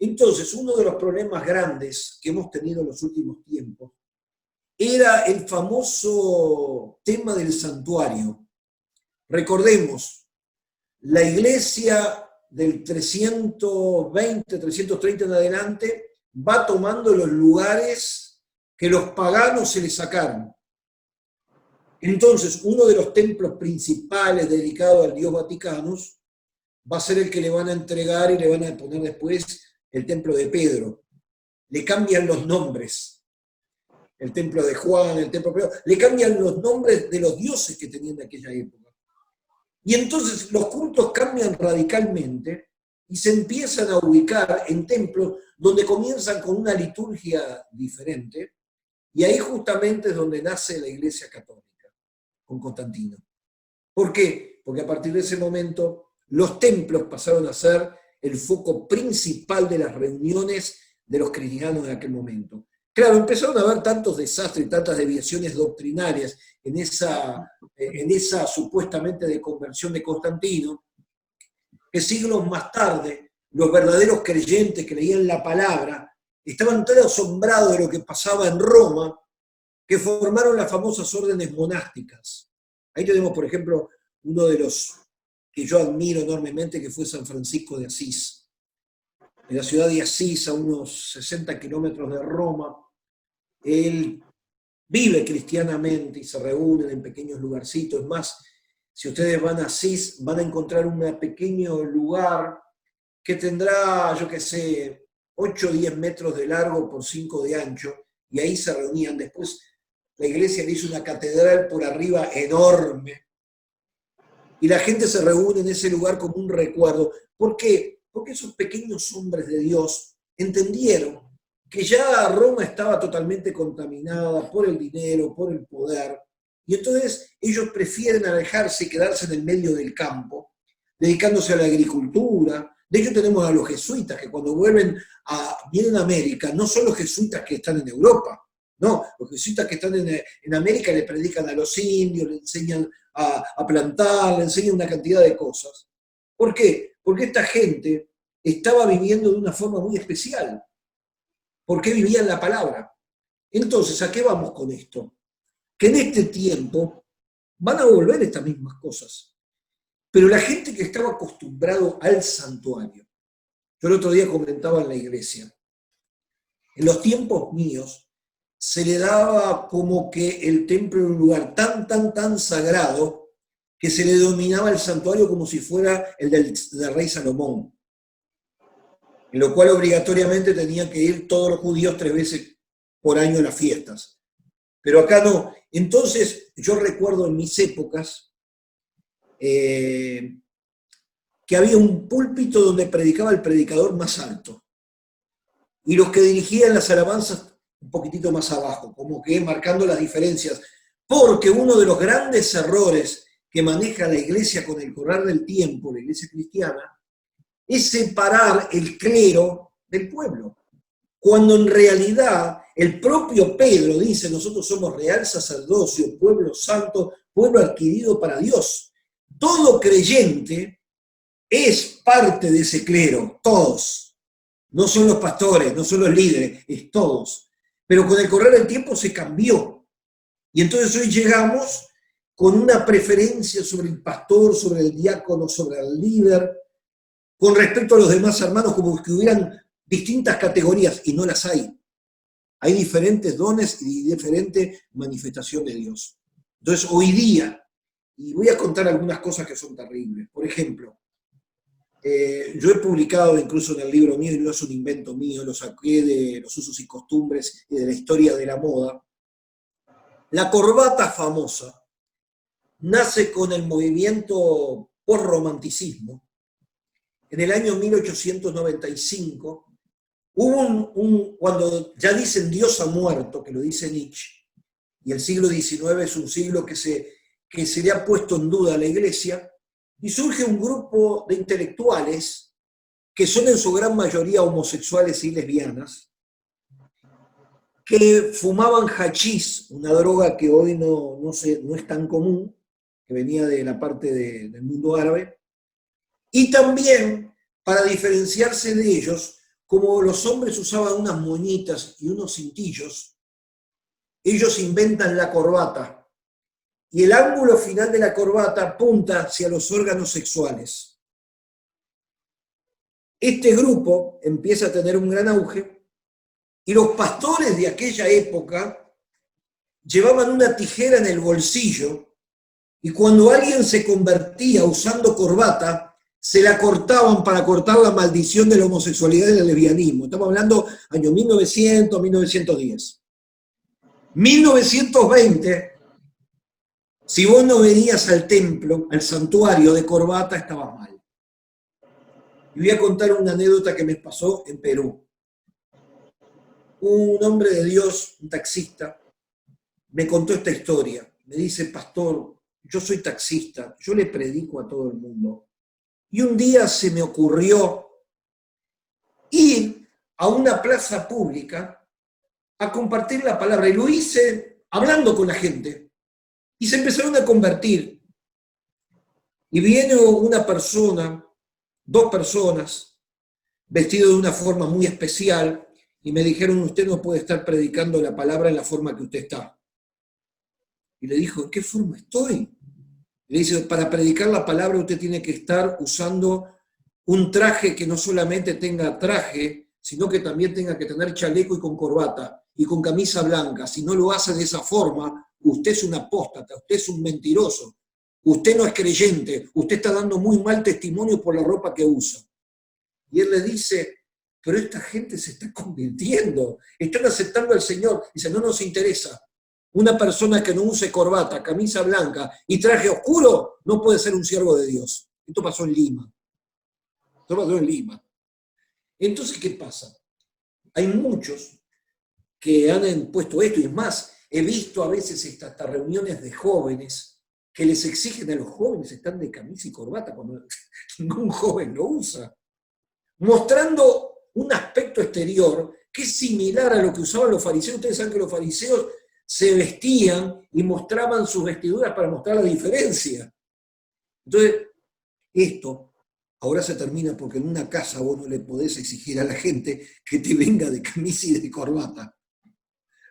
Entonces, uno de los problemas grandes que hemos tenido en los últimos tiempos era el famoso tema del santuario. Recordemos, la iglesia del 320, 330 en adelante va tomando los lugares que los paganos se les sacaron. Entonces, uno de los templos principales dedicados al dios Vaticanus va a ser el que le van a entregar y le van a poner después el templo de Pedro. Le cambian los nombres. El templo de Juan, el templo de Pedro, le cambian los nombres de los dioses que tenían en aquella época. Y entonces los cultos cambian radicalmente y se empiezan a ubicar en templos donde comienzan con una liturgia diferente, y ahí justamente es donde nace la Iglesia Católica, con Constantino. ¿Por qué? Porque a partir de ese momento los templos pasaron a ser el foco principal de las reuniones de los cristianos de aquel momento. Claro, empezaron a haber tantos desastres y tantas desviaciones doctrinarias en esa supuestamente de conversión de Constantino, que siglos más tarde los verdaderos creyentes que leían la palabra estaban tan asombrados de lo que pasaba en Roma, que formaron las famosas órdenes monásticas. Ahí tenemos, por ejemplo, uno de los que yo admiro enormemente, que fue San Francisco de Asís. En la ciudad de Asís, a unos 60 kilómetros de Roma, él vive cristianamente y se reúnen en pequeños lugarcitos. Es más, si ustedes van a Asís, van a encontrar un pequeño lugar que tendrá, yo qué sé, 8 o 10 metros de largo por 5 de ancho, y ahí se reunían. Después la iglesia le hizo una catedral por arriba enorme, y la gente se reúne en ese lugar como un recuerdo. ¿Por qué? Porque esos pequeños hombres de Dios entendieron que ya Roma estaba totalmente contaminada por el dinero, por el poder, y entonces ellos prefieren alejarse y quedarse en el medio del campo, dedicándose a la agricultura. De hecho, tenemos a los jesuitas, que cuando vienen a América, no son los jesuitas que están en Europa, no, los jesuitas que están en América le predican a los indios, le enseñan a plantar, le enseñan una cantidad de cosas. ¿Por qué? Porque esta gente estaba viviendo de una forma muy especial, porque vivían la palabra. Entonces, ¿a qué vamos con esto? Que en este tiempo van a volver estas mismas cosas. Pero la gente que estaba acostumbrado al santuario, yo el otro día comentaba en la iglesia, en los tiempos míos se le daba como que el templo era un lugar tan sagrado que se le denominaba el santuario como si fuera el del rey Salomón, en lo cual obligatoriamente tenían que ir todos los judíos 3 veces por año a las fiestas. Pero acá no. Entonces, yo recuerdo en mis épocas que había un púlpito donde predicaba el predicador más alto, y los que dirigían las alabanzas un poquitito más abajo, como que marcando las diferencias, porque uno de los grandes errores que maneja la iglesia con el correr del tiempo, la iglesia cristiana, es separar el clero del pueblo, cuando en realidad el propio Pedro dice: nosotros somos real sacerdocio, pueblo santo, pueblo adquirido para Dios. Todo creyente es parte de ese clero, todos. No son los pastores, no son los líderes, es todos. Pero con el correr del tiempo se cambió. Y entonces hoy llegamos con una preferencia sobre el pastor, sobre el diácono, sobre el líder, con respecto a los demás hermanos, como que hubieran distintas categorías, y no las hay. Hay diferentes dones y diferente manifestación de Dios. Entonces, hoy día, y voy a contar algunas cosas que son terribles. Por ejemplo, yo he publicado incluso en el libro mío, y no es un invento mío, lo saqué de los usos y costumbres y de la historia de la moda. La corbata famosa nace con el movimiento postromanticismo. En el año 1895, hubo cuando ya dicen Dios ha muerto, que lo dice Nietzsche, y el siglo XIX es un siglo que se le ha puesto en duda a la Iglesia, y surge un grupo de intelectuales que son en su gran mayoría homosexuales y lesbianas, que fumaban hachís, una droga que hoy no es tan común, que venía de la parte del mundo árabe, y también, para diferenciarse de ellos, como los hombres usaban unas moñitas y unos cintillos, ellos inventan la corbata. Y el ángulo final de la corbata apunta hacia los órganos sexuales. Este grupo empieza a tener un gran auge, y los pastores de aquella época llevaban una tijera en el bolsillo, y cuando alguien se convertía usando corbata, se la cortaban para cortar la maldición de la homosexualidad y del lesbianismo. Estamos hablando año 1900, 1910. 1920... si vos no venías al templo, al santuario de corbata, estabas mal. Y voy a contar una anécdota que me pasó en Perú. Un hombre de Dios, un taxista, me contó esta historia. Me dice: pastor, yo soy taxista, yo le predico a todo el mundo. Y un día se me ocurrió ir a una plaza pública a compartir la palabra. Y lo hice hablando con la gente. Y se empezaron a convertir. Y viene una persona, 2 personas, vestidos de una forma muy especial, y me dijeron: usted no puede estar predicando la palabra en la forma que usted está. Y le dijo: ¿en qué forma estoy? Y le dice: para predicar la palabra usted tiene que estar usando un traje que no solamente tenga traje, sino que también tenga que tener chaleco y con corbata, y con camisa blanca. Si no lo hace de esa forma, usted es un apóstata, usted es un mentiroso, usted no es creyente, usted está dando muy mal testimonio por la ropa que usa. Y él le dice: pero esta gente se está convirtiendo, están aceptando al Señor. Dice: no nos interesa. Una persona que no use corbata, camisa blanca y traje oscuro no puede ser un siervo de Dios. Esto pasó en Lima. Entonces, ¿qué pasa? Hay muchos que han impuesto esto, y es más, he visto a veces hasta reuniones de jóvenes que les exigen a los jóvenes estar de camisa y corbata cuando ningún joven lo usa, mostrando un aspecto exterior que es similar a lo que usaban los fariseos. Ustedes saben que los fariseos se vestían y mostraban sus vestiduras para mostrar la diferencia. Entonces, esto ahora se termina porque en una casa vos no le podés exigir a la gente que te venga de camisa y de corbata.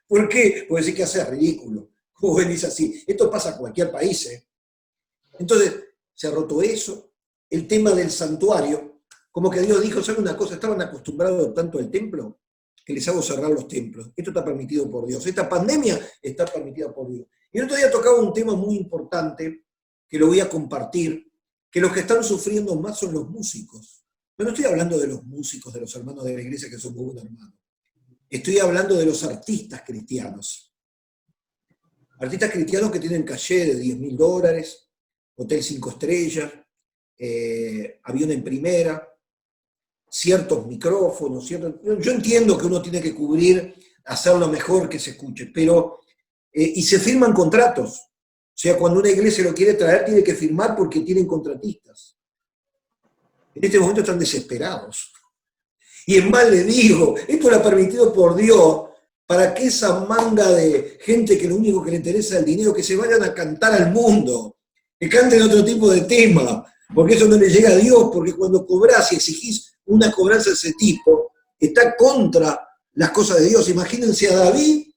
¿Por qué? Porque sí que hace ridículo. ¿Cómo venís así? Esto pasa en cualquier país, ¿eh? Entonces, se ha roto eso. El tema del santuario, como que Dios dijo: ¿saben una cosa? Estaban acostumbrados tanto al templo que les hago cerrar los templos. Esto está permitido por Dios. Esta pandemia está permitida por Dios. Y el otro día tocaba un tema muy importante, que lo voy a compartir, que los que están sufriendo más son los músicos. Pero no estoy hablando de los músicos, de los hermanos de la iglesia, que son muy buenos hermanos. Estoy hablando de los artistas cristianos. Artistas cristianos que tienen caché de $10.000, hotel 5 estrellas, avión en primera, ciertos micrófonos, yo entiendo que uno tiene que cubrir, hacer lo mejor que se escuche, pero, y se firman contratos. O sea, cuando una iglesia lo quiere traer, tiene que firmar porque tienen contratistas. En este momento están desesperados. Y en más les digo, esto lo ha permitido por Dios, para que esa manga de gente que lo único que le interesa es el dinero, que se vayan a cantar al mundo, que canten otro tipo de tema, porque eso no le llega a Dios, porque cuando cobrás y exigís una cobranza de ese tipo, está contra las cosas de Dios. Imagínense a David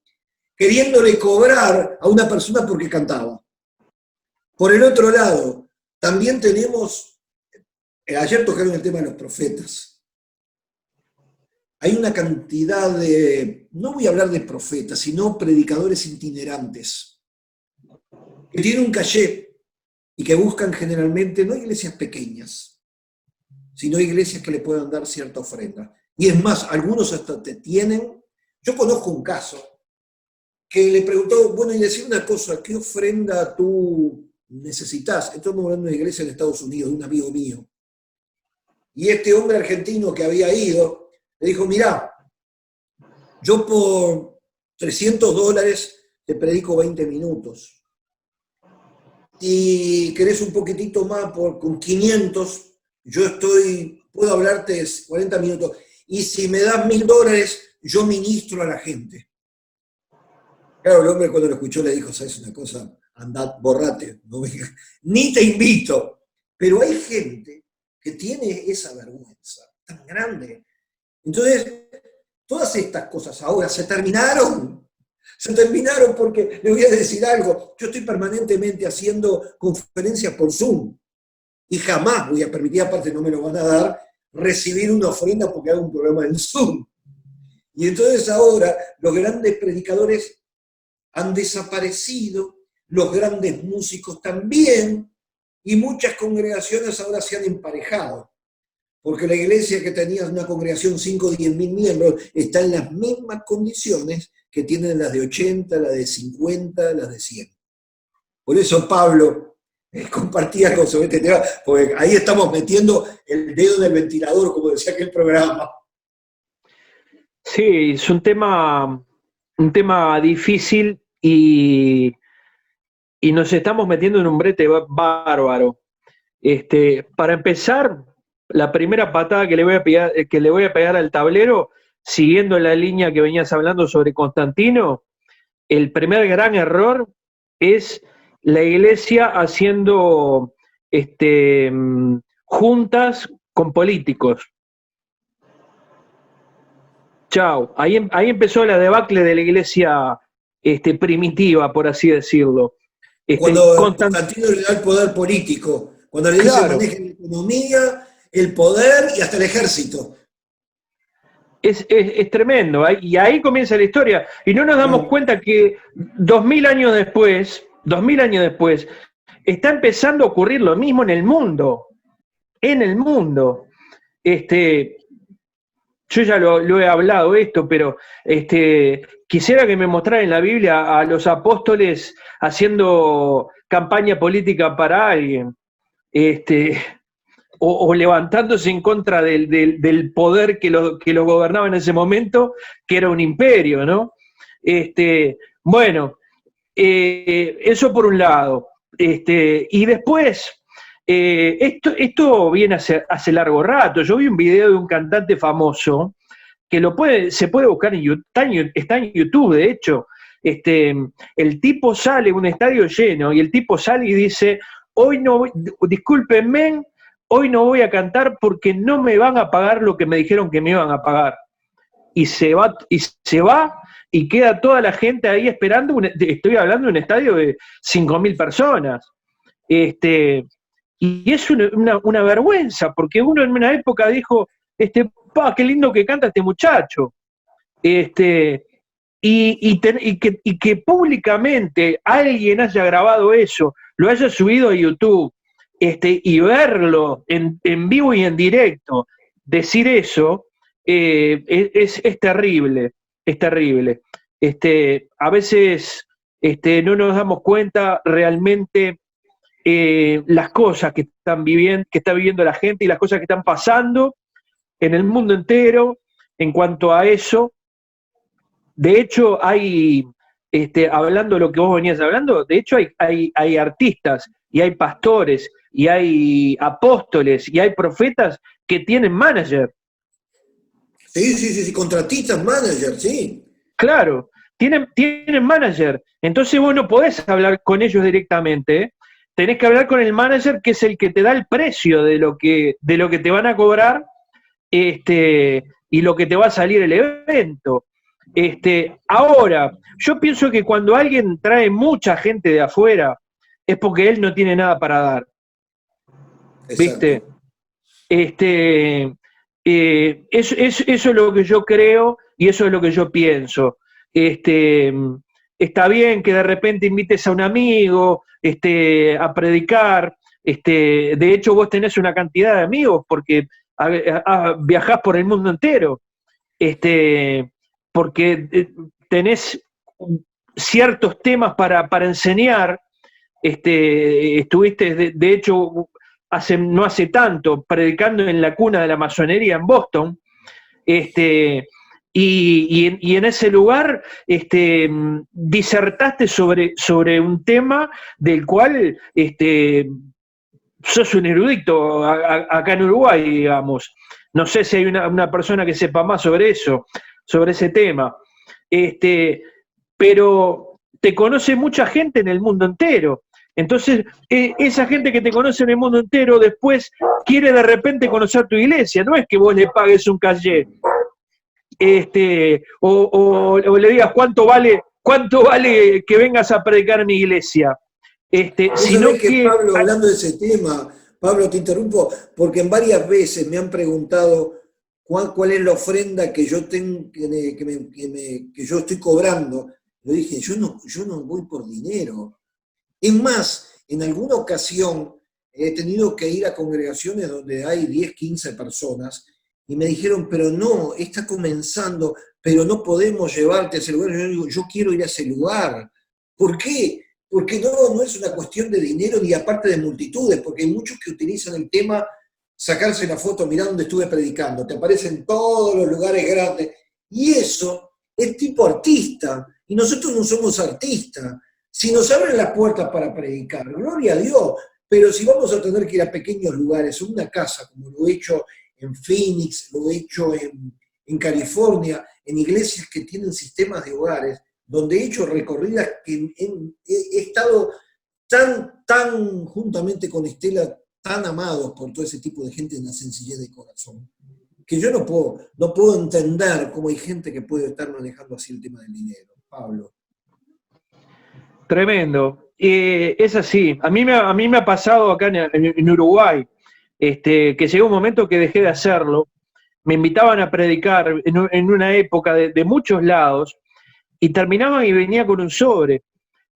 queriéndole cobrar a una persona porque cantaba. Por el otro lado, también tenemos, ayer tocaron el tema de los profetas. Hay una cantidad de, no voy a hablar de profetas, sino predicadores itinerantes, que tienen un caché y que buscan generalmente no iglesias pequeñas, sino iglesias que le puedan dar cierta ofrenda. Y es más, algunos hasta te tienen. Yo conozco un caso que le preguntó, bueno, y decir una cosa, ¿qué ofrenda tú necesitas? Estamos hablando de una iglesia en Estados Unidos, de un amigo mío. Y este hombre argentino que había ido, le dijo, mirá, yo por $300 te predico 20 minutos. Si querés un poquitito más, con 500, yo puedo hablarte 40 minutos. Y si me das $1.000, yo ministro a la gente. Claro, el hombre cuando lo escuchó le dijo, ¿sabes una cosa? Andad, borrate, no vengas. Ni te invito. Pero hay gente que tiene esa vergüenza tan grande. Entonces, todas estas cosas ahora se terminaron. Se terminaron porque, le voy a decir algo, yo estoy permanentemente haciendo conferencias por Zoom y jamás voy a permitir, aparte no me lo van a dar, recibir una ofrenda porque hago un programa en Zoom. Y entonces ahora los grandes predicadores han desaparecido, los grandes músicos también, y muchas congregaciones ahora se han emparejado. Porque la iglesia que tenía una congregación 5 o 10.000 miembros está en las mismas condiciones que tienen las de 80, las de 50, las de 100. Por eso Pablo compartía con sobre este tema, porque ahí estamos metiendo el dedo en el ventilador, como decía aquel programa. Sí, es un tema difícil y nos estamos metiendo en un brete bárbaro. Para empezar, la primera patada que le voy a pegar al tablero, siguiendo la línea que venías hablando sobre Constantino, el primer gran error es la iglesia haciendo juntas con políticos. Chao. Ahí empezó la debacle de la iglesia primitiva, por así decirlo. Cuando Constantino le da el poder político, cuando le dice maneje la economía, el poder y hasta el ejército. Es tremendo, y ahí comienza la historia. Y no nos damos cuenta que 2000 años después, está empezando a ocurrir lo mismo en el mundo. En el mundo. Yo ya lo he hablado esto, pero quisiera que me mostrara en la Biblia a los apóstoles haciendo campaña política para alguien. O levantándose en contra del poder que lo gobernaba en ese momento, que era un imperio, ¿no? Bueno, eso por un lado. Y después, esto viene hace largo rato. Yo vi un video de un cantante famoso, que se puede buscar en YouTube, está en YouTube, de hecho. El tipo sale a un estadio lleno, y el tipo sale y dice, discúlpenme, hoy no voy a cantar porque no me van a pagar lo que me dijeron que me iban a pagar. Y se va y queda toda la gente ahí esperando. Estoy hablando de un estadio de 5.000 personas. Y es una vergüenza, porque uno en una época dijo, qué lindo que canta este muchacho. Y que públicamente alguien haya grabado eso, lo haya subido a YouTube, y verlo en vivo y en directo, decir eso, es terrible, es terrible. A veces no nos damos cuenta realmente las cosas que está viviendo la gente y las cosas que están pasando en el mundo entero en cuanto a eso. De hecho, hablando de lo que vos venías hablando, de hecho hay artistas y hay pastores y hay apóstoles y hay profetas que tienen manager. Sí, contratistas, manager, sí. Claro, tienen manager. Entonces vos no podés hablar con ellos directamente, tenés que hablar con el manager, que es el que te da el precio de lo que te van a cobrar, y lo que te va a salir el evento. Ahora, yo pienso que cuando alguien trae mucha gente de afuera, es porque él no tiene nada para dar. ¿Viste? Eso es lo que yo creo y eso es lo que yo pienso. Está bien que de repente invites a un amigo a predicar. De hecho, vos tenés una cantidad de amigos porque viajás por el mundo entero. Porque tenés ciertos temas para enseñar. Estuviste, de hecho, no hace tanto, predicando en la cuna de la masonería en Boston, y en ese lugar disertaste sobre un tema del cual sos un erudito acá en Uruguay, digamos. No sé si hay una persona que sepa más sobre eso, sobre ese tema. Pero te conoce mucha gente en el mundo entero. Entonces, esa gente que te conoce en el mundo entero después quiere de repente conocer tu iglesia. No es que vos le pagues un cachê, o le digas cuánto vale que vengas a predicar en mi iglesia. Sino que Pablo, hablando de ese tema, Pablo, te interrumpo, porque en varias veces me han preguntado cuál es la ofrenda que yo tengo, que yo estoy cobrando. Yo dije, yo no voy por dinero. Es más, en alguna ocasión he tenido que ir a congregaciones donde hay 10, 15 personas y me dijeron, pero no, está comenzando, pero no podemos llevarte a ese lugar. Yo digo, yo quiero ir a ese lugar. ¿Por qué? Porque no es una cuestión de dinero ni aparte de multitudes, porque hay muchos que utilizan el tema sacarse una foto, mirá donde estuve predicando, te aparecen todos los lugares grandes, y eso es tipo artista, y nosotros no somos artistas. Si nos abren las puertas para predicar, gloria a Dios, pero si vamos a tener que ir a pequeños lugares, a una casa, como lo he hecho en Phoenix, lo he hecho en California, en iglesias que tienen sistemas de hogares, donde he hecho recorridas que he estado tan juntamente con Estela, tan amados por todo ese tipo de gente en la sencillez de corazón, que yo no puedo entender cómo hay gente que puede estar manejando así el tema del dinero. Pablo. Tremendo. Es así. A mí me ha pasado acá en Uruguay, que llegó un momento que dejé de hacerlo. Me invitaban a predicar en una época de muchos lados y terminaban y venía con un sobre.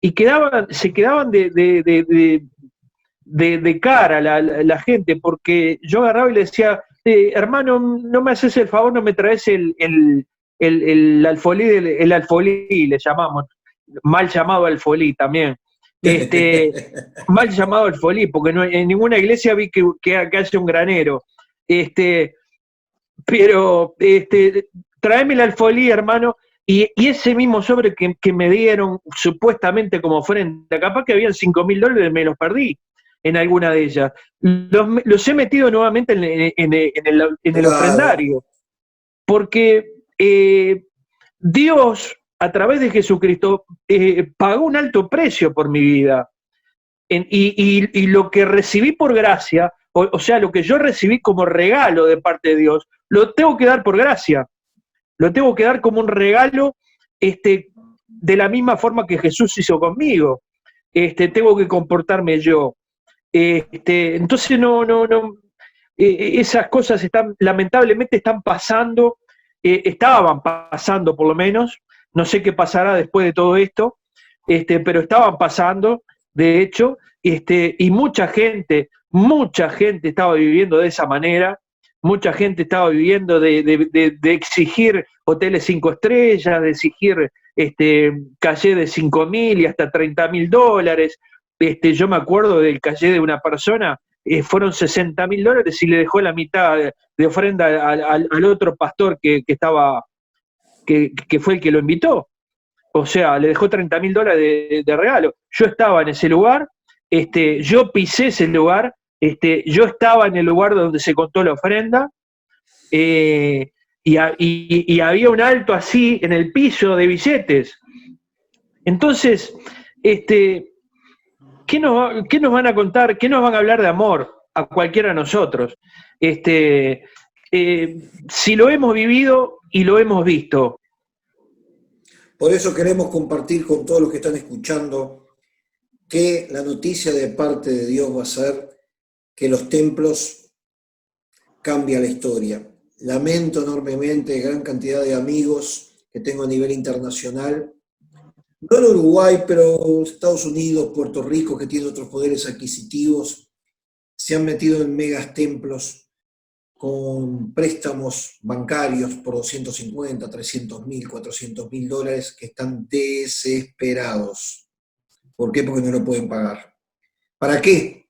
Y se quedaban de cara la gente, porque yo agarraba y le decía, hermano, no me haces el favor, no me traes el alfolí, le llamamos, mal llamado alfolí también. Mal llamado alfolí, porque no, en ninguna iglesia vi que haya un granero. Pero tráeme el alfolí, hermano, y ese mismo sobre que me dieron supuestamente como ofrenda, capaz que habían $5.000, me los perdí en alguna de ellas. Los he metido nuevamente en el ofrendario, porque Dios, a través de Jesucristo, pagó un alto precio por mi vida. Y lo que recibí por gracia, o sea, lo que yo recibí como regalo de parte de Dios, lo tengo que dar por gracia. Lo tengo que dar como un regalo, de la misma forma que Jesús hizo conmigo. Tengo que comportarme yo. Entonces esas cosas lamentablemente están pasando estaban pasando por lo menos, no sé qué pasará después de todo esto, pero estaban pasando, de hecho, y mucha gente estaba viviendo de esa manera, mucha gente estaba viviendo de exigir hoteles 5 estrellas, de exigir calle de 5.000 y hasta $30.000. Yo me acuerdo del calle de una persona, fueron $60.000 y le dejó la mitad de ofrenda al otro pastor que fue el que lo invitó. O sea, le dejó $30.000 de regalo. Yo estaba en ese lugar, yo pisé ese lugar, yo estaba en el lugar donde se contó la ofrenda, y había un alto así en el piso de billetes. Entonces, ¿qué nos van a contar? ¿Qué nos van a hablar de amor a cualquiera de nosotros? Si lo hemos vivido y lo hemos visto. Por eso queremos compartir con todos los que están escuchando que la noticia de parte de Dios va a ser que los templos cambian la historia. Lamento enormemente gran cantidad de amigos que tengo a nivel internacional, no en Uruguay, pero Estados Unidos, Puerto Rico, que tiene otros poderes adquisitivos, se han metido en megas templos con préstamos bancarios por 250, 300.000, 400.000 dólares, que están desesperados. ¿Por qué? Porque no lo pueden pagar. ¿Para qué?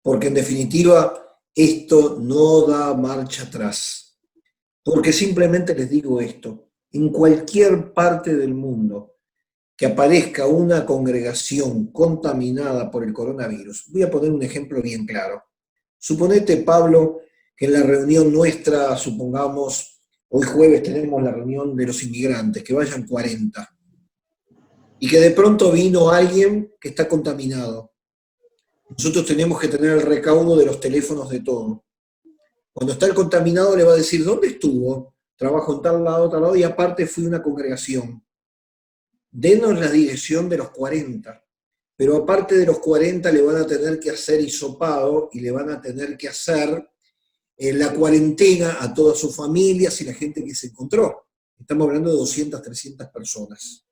Porque en definitiva esto no da marcha atrás. Porque simplemente les digo esto, en cualquier parte del mundo que aparezca una congregación contaminada por el coronavirus, voy a poner un ejemplo bien claro. Suponete, Pablo, que en la reunión nuestra, supongamos, hoy jueves tenemos la reunión de los inmigrantes, que vayan 40, y que de pronto vino alguien que está contaminado. Nosotros tenemos que tener el recaudo de los teléfonos de todo. Cuando está el contaminado le va a decir, ¿dónde estuvo? Trabajo en tal lado, y aparte fui a una congregación. Denos la dirección de los 40, pero aparte de los 40 le van a tener que hacer hisopado y le van a tener que hacer la cuarentena a todas sus familias y la gente que se encontró. Estamos hablando de 200, 300 personas.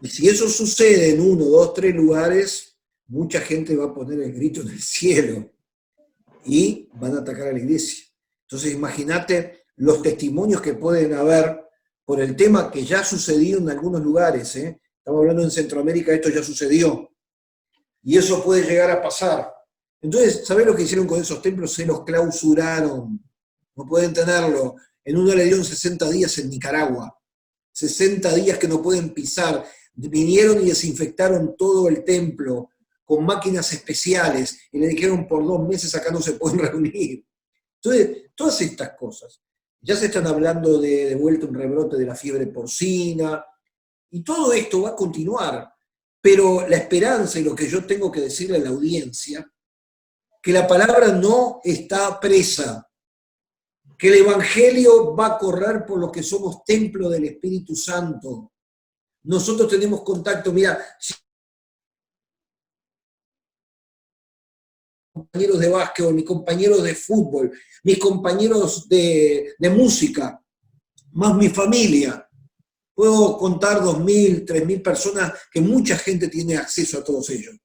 Y si eso sucede en 1, 2, 3 lugares, mucha gente va a poner el grito en el cielo y van a atacar a la iglesia. Entonces imagínate los testimonios que pueden haber por el tema que ya ha sucedido en algunos lugares. Estamos hablando en Centroamérica, esto ya sucedió. Y eso puede llegar a pasar. Entonces, ¿sabés lo que hicieron con esos templos? Se los clausuraron. No pueden tenerlo. En uno le dieron 60 días en Nicaragua. 60 días que no pueden pisar. Vinieron y desinfectaron todo el templo con máquinas especiales y le dijeron por 2 meses acá no se pueden reunir. Entonces, todas estas cosas. Ya se están hablando de vuelta un rebrote de la fiebre porcina y todo esto va a continuar. Pero la esperanza y lo que yo tengo que decirle a la audiencia, que la palabra no está presa, que el Evangelio va a correr por los que somos templo del Espíritu Santo. Nosotros tenemos contacto, mira, compañeros de básquetbol, mis compañeros de fútbol, mis compañeros de música, más mi familia. Puedo contar 2.000, 3.000 personas que mucha gente tiene acceso a todos ellos.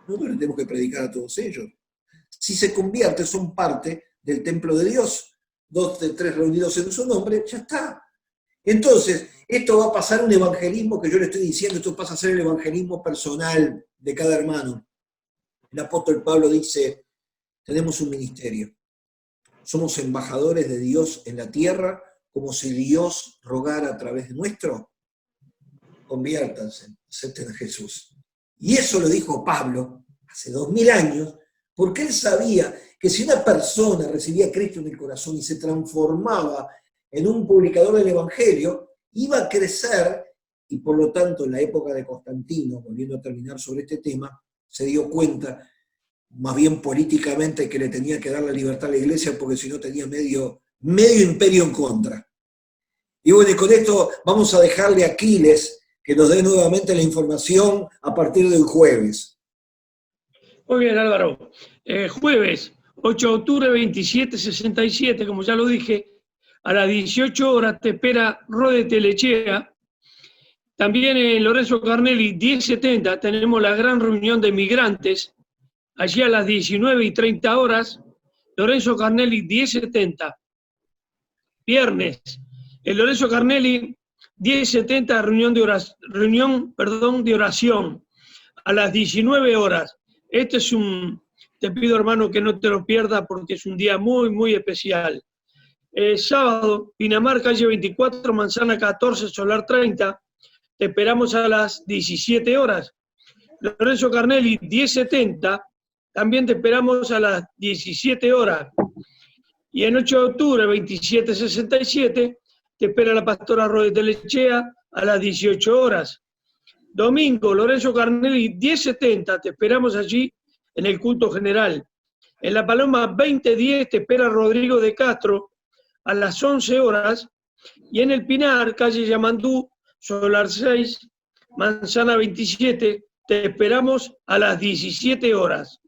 Nosotros le tenemos que predicar a todos ellos. Si se convierte, son parte del templo de Dios. 2 de 3 reunidos en su nombre, ya está. Entonces, esto va a pasar un evangelismo que yo le estoy diciendo, esto pasa a ser el evangelismo personal de cada hermano. El apóstol Pablo dice, tenemos un ministerio. Somos embajadores de Dios en la tierra, como si Dios rogara a través de nuestro. Conviértanse, acepten a Jesús. Y eso lo dijo Pablo hace 2000 años, porque él sabía que si una persona recibía a Cristo en el corazón y se transformaba en un publicador del Evangelio, iba a crecer, y por lo tanto en la época de Constantino, volviendo a terminar sobre este tema, se dio cuenta, más bien políticamente, que le tenía que dar la libertad a la iglesia, porque si no tenía medio imperio en contra. Y bueno, y con esto vamos a dejarle a Aquiles que nos dé nuevamente la información a partir del jueves. Muy bien, Álvaro. Jueves, 8 de octubre, 2767, como ya lo dije, a las 18 horas te espera Rode Telechea. También en Lorenzo Carnelli, 10:70, tenemos la gran reunión de migrantes. Allí a las 19:30 horas, Lorenzo Carnelli, 10:70. Viernes, en Lorenzo Carnelli, 10:70, reunión de oración. A las 19 horas. Te pido, hermano, que no te lo pierdas porque es un día muy, muy especial. Sábado, Pinamar, calle 24, Manzana 14, Solar 30. Te esperamos a las 17 horas. Lorenzo Carnelli, 10:70. También te esperamos a las 17 horas. Y en 8 de octubre, 2767, te espera la pastora Rode Telechea a las 18 horas. Domingo, Lorenzo Carnelli, 10:70. Te esperamos allí en el culto general. En La Paloma, 20:10, te espera Rodrigo de Castro a las 11 horas. Y en el Pinar, calle Yamandú, Solar 6, Manzana 27, te esperamos a las 17 horas.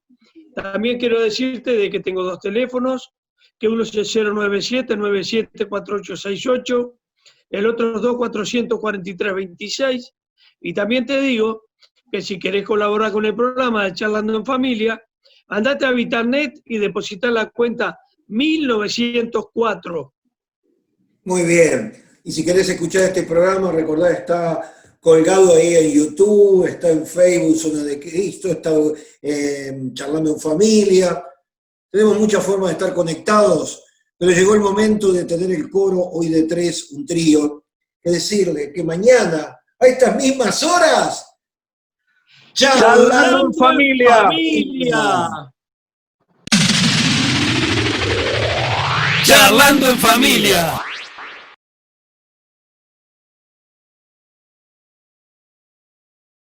También quiero decirte de que tengo 2 teléfonos, que uno es el 097-974868, el otro es 2443-26, y también te digo que si querés colaborar con el programa de Charlando en Familia, andate a Vitalnet y depositar la cuenta 1904. Muy bien. Y si querés escuchar este programa, recordá, está colgado ahí en YouTube, está en Facebook, Zona de Cristo, está Charlando en Familia. Tenemos muchas formas de estar conectados, pero llegó el momento de tener el coro hoy de 3, un trío, que decirle que mañana, a estas mismas horas, Charlando en Familia. Charlando en Familia.